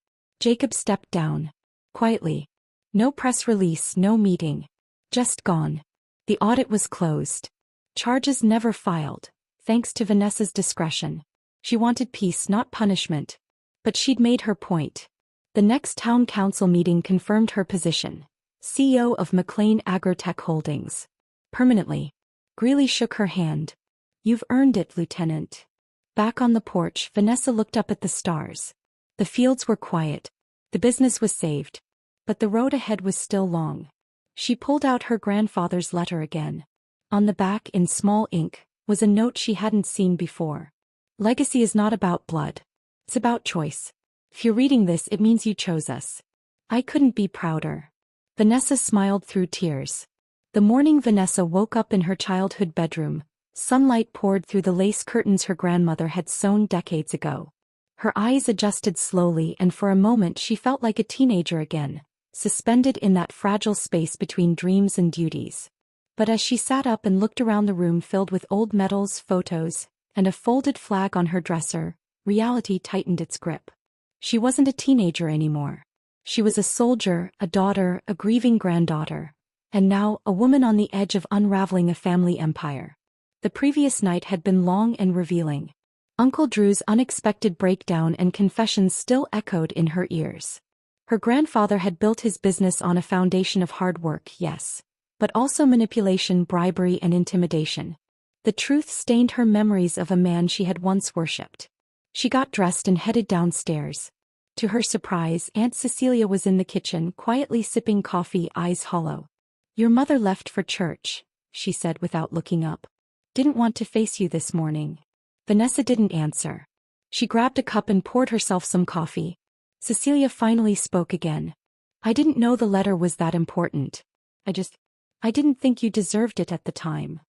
Jacob stepped down. Quietly. No press release, no meeting. Just gone. The audit was closed. Charges never filed, thanks to Vanessa's discretion. She wanted peace, not punishment. But she'd made her point. The next town council meeting confirmed her position. CEO of McLean Agrotech Holdings. Permanently. Greeley shook her hand. "You've earned it, Lieutenant." Back on the porch, Vanessa looked up at the stars. The fields were quiet. The business was saved. But the road ahead was still long. She pulled out her grandfather's letter again. On the back, in small ink, was a note she hadn't seen before. "Legacy is not about blood. It's about choice. If you're reading this, it means you chose us. I couldn't be prouder." Vanessa smiled through tears. The morning Vanessa woke up in her childhood bedroom, sunlight poured through the lace curtains her grandmother had sewn decades ago. Her eyes adjusted slowly, and for a moment she felt like a teenager again, suspended in that fragile space between dreams and duties. But as she sat up and looked around the room filled with old medals, photos, and a folded flag on her dresser, reality tightened its grip. She wasn't a teenager anymore. She was a soldier, a daughter, a grieving granddaughter, and now a woman on the edge of unraveling a family empire. The previous night had been long and revealing. Uncle Drew's unexpected breakdown and confessions still echoed in her ears. Her grandfather had built his business on a foundation of hard work, yes, but also manipulation, bribery, and intimidation. The truth stained her memories of a man she had once worshipped. She got dressed and headed downstairs. To her surprise, Aunt Cecilia was in the kitchen, quietly sipping coffee, eyes hollow. "Your mother left for church," she said without looking up. "Didn't want to face you this morning." Vanessa didn't answer. She grabbed a cup and poured herself some coffee. Cecilia finally spoke again. "I didn't know the letter was that important. I didn't think you deserved it at the time."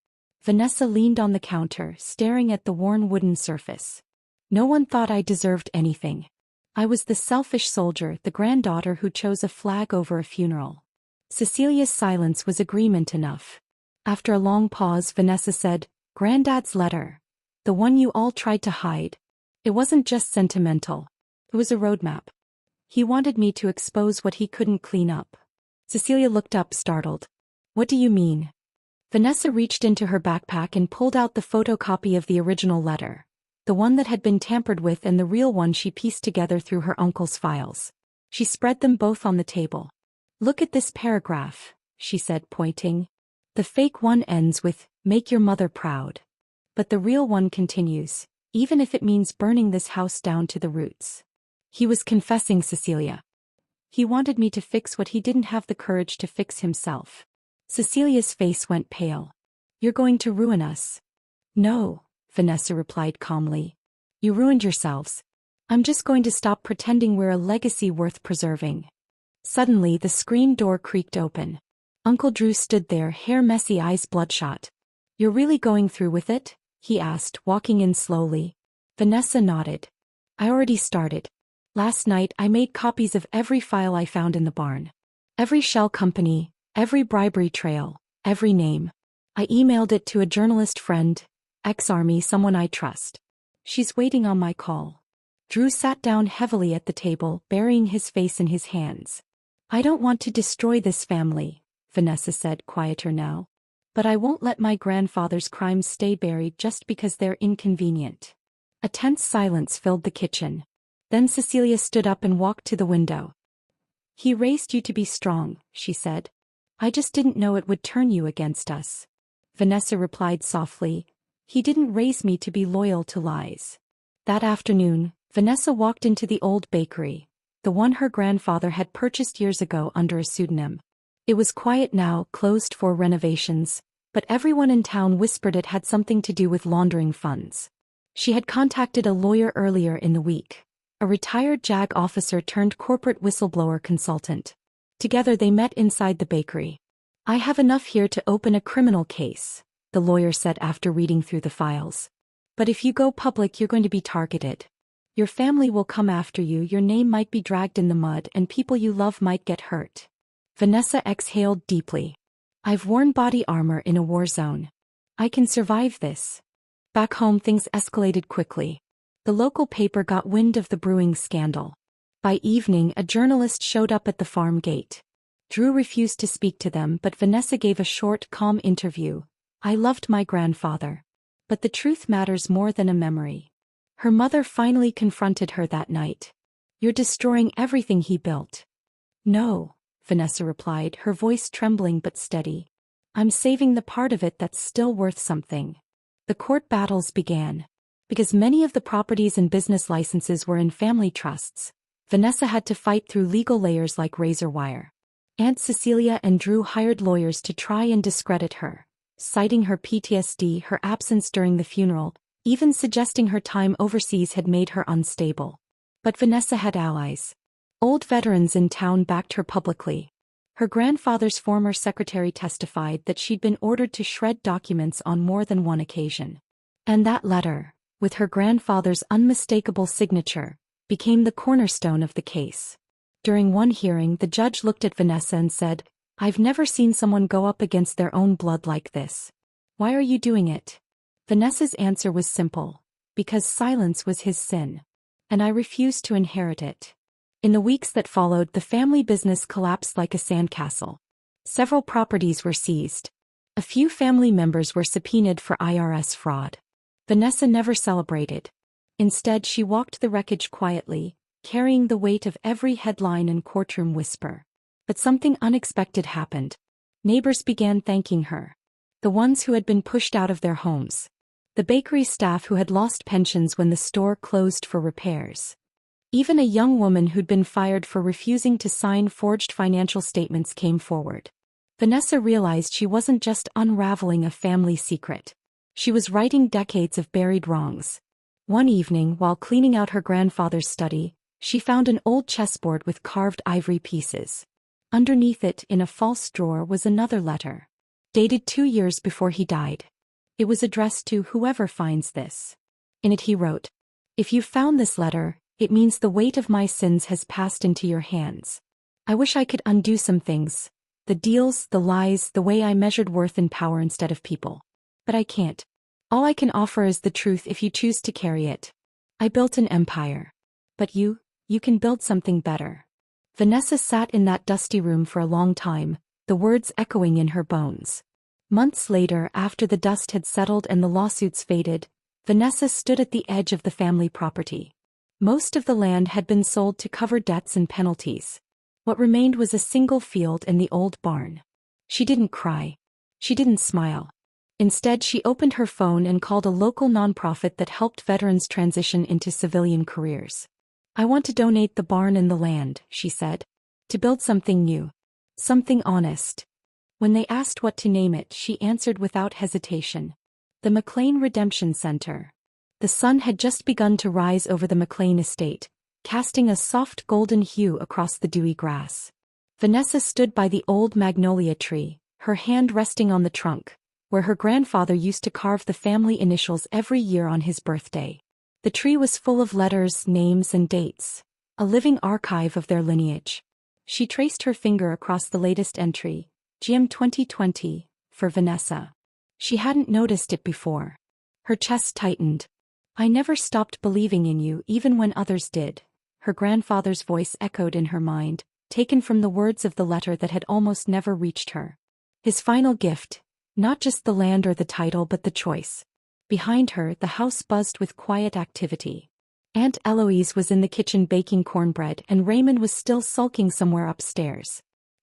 Vanessa leaned on the counter, staring at the worn wooden surface. "No one thought I deserved anything. I was the selfish soldier, the granddaughter who chose a flag over a funeral." Cecilia's silence was agreement enough. After a long pause, Vanessa said, "Granddad's letter. The one you all tried to hide. It wasn't just sentimental. It was a roadmap. He wanted me to expose what he couldn't clean up." Cecilia looked up, startled. "What do you mean?" Vanessa reached into her backpack and pulled out the photocopy of the original letter. The one that had been tampered with and the real one she pieced together through her uncle's files. She spread them both on the table. "Look at this paragraph," she said, pointing. "The fake one ends with, 'Make your mother proud.' But the real one continues, 'Even if it means burning this house down to the roots.'" He was confessing, Cecilia. He wanted me to fix what he didn't have the courage to fix himself. Cecilia's face went pale. "You're going to ruin us." "No," Vanessa replied calmly. "You ruined yourselves. I'm just going to stop pretending we're a legacy worth preserving." Suddenly the screen door creaked open. Uncle Drew stood there, hair messy, eyes bloodshot. "You're really going through with it?" he asked, walking in slowly. Vanessa nodded. "I already started. Last night I made copies of every file I found in the barn. Every shell company, every bribery trail, every name. I emailed it to a journalist friend, ex-army, someone I trust. She's waiting on my call." Drew sat down heavily at the table, burying his face in his hands. "I don't want to destroy this family," Vanessa said, quieter now. "But I won't let my grandfather's crimes stay buried just because they're inconvenient." A tense silence filled the kitchen. Then Cecilia stood up and walked to the window. "He raised you to be strong," she said. "I just didn't know it would turn you against us." Vanessa replied softly, "He didn't raise me to be loyal to lies." That afternoon, Vanessa walked into the old bakery, the one her grandfather had purchased years ago under a pseudonym. It was quiet now, closed for renovations, but everyone in town whispered it had something to do with laundering funds. She had contacted a lawyer earlier in the week, a retired JAG officer turned corporate whistleblower consultant. Together they met inside the bakery. "I have enough here to open a criminal case," the lawyer said after reading through the files. "But if you go public, you're going to be targeted. Your family will come after you, your name might be dragged in the mud, and people you love might get hurt. Vanessa exhaled deeply. I've worn body armor in a war zone. I can survive this. Back home things escalated quickly. The local paper got wind of the brewing scandal. By evening a journalist showed up at the farm gate. Drew refused to speak to them, but Vanessa gave a short, calm interview. I loved my grandfather. But the truth matters more than a memory. Her mother finally confronted her that night. You're destroying everything he built. No, Vanessa replied, her voice trembling but steady. I'm saving the part of it that's still worth something. The court battles began. Because many of the properties and business licenses were in family trusts, Vanessa had to fight through legal layers like razor wire. Aunt Cecilia and Drew hired lawyers to try and discredit her, citing her PTSD, her absence during the funeral, even suggesting her time overseas had made her unstable. But Vanessa had allies. Old veterans in town backed her publicly. Her grandfather's former secretary testified that she'd been ordered to shred documents on more than one occasion. And that letter, with her grandfather's unmistakable signature, became the cornerstone of the case. During one hearing, the judge looked at Vanessa and said, I've never seen someone go up against their own blood like this. Why are you doing it? Vanessa's answer was simple. Because silence was his sin. And I refused to inherit it. In the weeks that followed, the family business collapsed like a sandcastle. Several properties were seized. A few family members were subpoenaed for IRS fraud. Vanessa never celebrated. Instead, she walked the wreckage quietly, carrying the weight of every headline and courtroom whisper. But something unexpected happened. Neighbors began thanking her. The ones who had been pushed out of their homes. The bakery staff who had lost pensions when the store closed for repairs. Even a young woman who'd been fired for refusing to sign forged financial statements came forward. Vanessa realized she wasn't just unraveling a family secret. She was righting decades of buried wrongs. One evening, while cleaning out her grandfather's study, she found an old chessboard with carved ivory pieces. Underneath it, in a false drawer, was another letter. Dated 2 years before he died. It was addressed to whoever finds this. In it he wrote, If you found this letter, it means the weight of my sins has passed into your hands. I wish I could undo some things. The deals, the lies, the way I measured worth in power instead of people. But I can't. All I can offer is the truth if you choose to carry it. I built an empire. But you can build something better. Vanessa sat in that dusty room for a long time, the words echoing in her bones. Months later, after the dust had settled and the lawsuits faded, Vanessa stood at the edge of the family property. Most of the land had been sold to cover debts and penalties. What remained was a single field and the old barn. She didn't cry. She didn't smile. Instead, she opened her phone and called a local nonprofit that helped veterans transition into civilian careers. I want to donate the barn and the land, she said. To build something new. Something honest. When they asked what to name it, she answered without hesitation. The McLean Redemption Center. The sun had just begun to rise over the McLean estate, casting a soft golden hue across the dewy grass. Vanessa stood by the old magnolia tree, her hand resting on the trunk, where her grandfather used to carve the family initials every year on his birthday. The tree was full of letters, names, and dates, a living archive of their lineage. She traced her finger across the latest entry, GM 2020, for Vanessa. She hadn't noticed it before. Her chest tightened. I never stopped believing in you even when others did. Her grandfather's voice echoed in her mind, taken from the words of the letter that had almost never reached her. His final gift, not just the land or the title but the choice. Behind her, the house buzzed with quiet activity. Aunt Eloise was in the kitchen baking cornbread and Raymond was still sulking somewhere upstairs.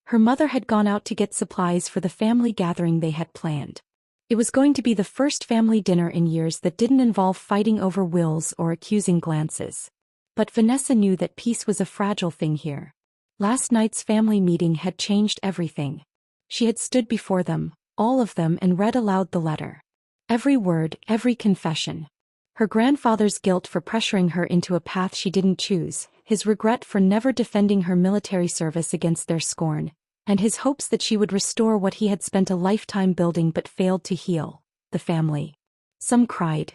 Her mother had gone out to get supplies for the family gathering they had planned. It was going to be the first family dinner in years that didn't involve fighting over wills or accusing glances. But Vanessa knew that peace was a fragile thing here. Last night's family meeting had changed everything. She had stood before them, all of them, and read aloud the letter. Every word, every confession. Her grandfather's guilt for pressuring her into a path she didn't choose, his regret for never defending her military service against their scorn, and his hopes that she would restore what he had spent a lifetime building but failed to heal, the family. Some cried.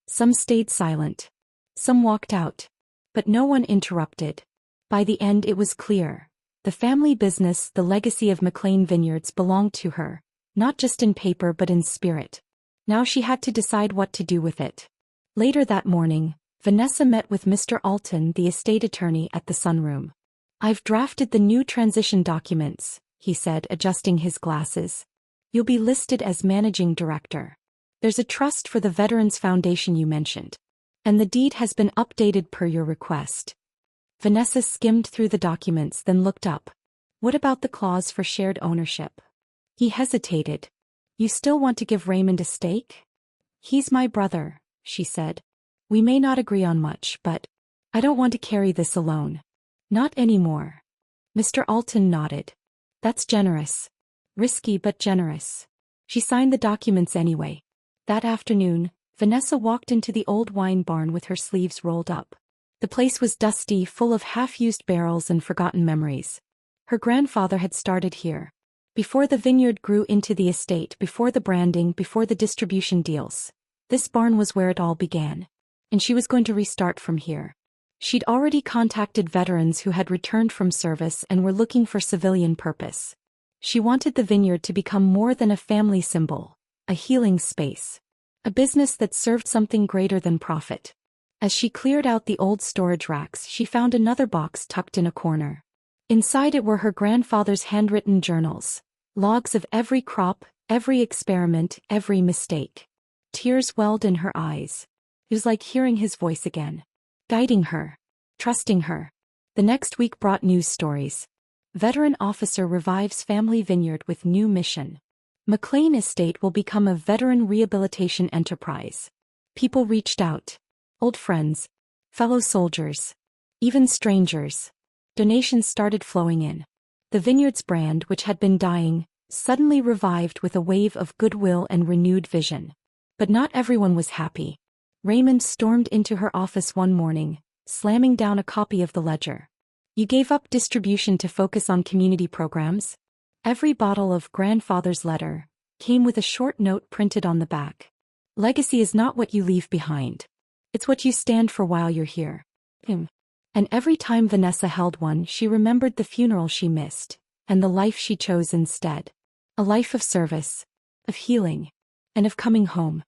Some stayed silent. Some walked out. But no one interrupted. By the end it was clear. The family business, the legacy of McLean Vineyards, belonged to her, not just in paper but in spirit. Now she had to decide what to do with it. Later that morning, Vanessa met with Mr. Alton, the estate attorney, at the sunroom. "I've drafted the new transition documents," he said, adjusting his glasses. "You'll be listed as managing director. There's a trust for the Veterans Foundation you mentioned. And the deed has been updated per your request." Vanessa skimmed through the documents, then looked up. "What about the clause for shared ownership?" He hesitated. "You still want to give Raymond a stake?" "He's my brother," she said. "We may not agree on much, but I don't want to carry this alone." "Not anymore." Mr. Alton nodded. "That's generous. Risky but generous." She signed the documents anyway. That afternoon, Vanessa walked into the old wine barn with her sleeves rolled up. The place was dusty, full of half-used barrels and forgotten memories. Her grandfather had started here. Before the vineyard grew into the estate, before the branding, before the distribution deals. This barn was where it all began. And she was going to restart from here. She'd already contacted veterans who had returned from service and were looking for civilian purpose. She wanted the vineyard to become more than a family symbol, a healing space. A business that served something greater than profit. As she cleared out the old storage racks, she found another box tucked in a corner. Inside it were her grandfather's handwritten journals, logs of every crop, every experiment, every mistake. Tears welled in her eyes. It was like hearing his voice again. Guiding her. Trusting her. The next week brought news stories. Veteran officer revives family vineyard with new mission. McLean Estate will become a veteran rehabilitation enterprise. People reached out. Old friends. Fellow soldiers. Even strangers. Donations started flowing in. The vineyard's brand, which had been dying, suddenly revived with a wave of goodwill and renewed vision. But not everyone was happy. Raymond stormed into her office one morning, slamming down a copy of the ledger. "You gave up distribution to focus on community programs?" Every bottle of grandfather's letter came with a short note printed on the back. "Legacy is not what you leave behind. It's what you stand for while you're here." And every time Vanessa held one, she remembered the funeral she missed, and the life she chose instead. A life of service, of healing, and of coming home.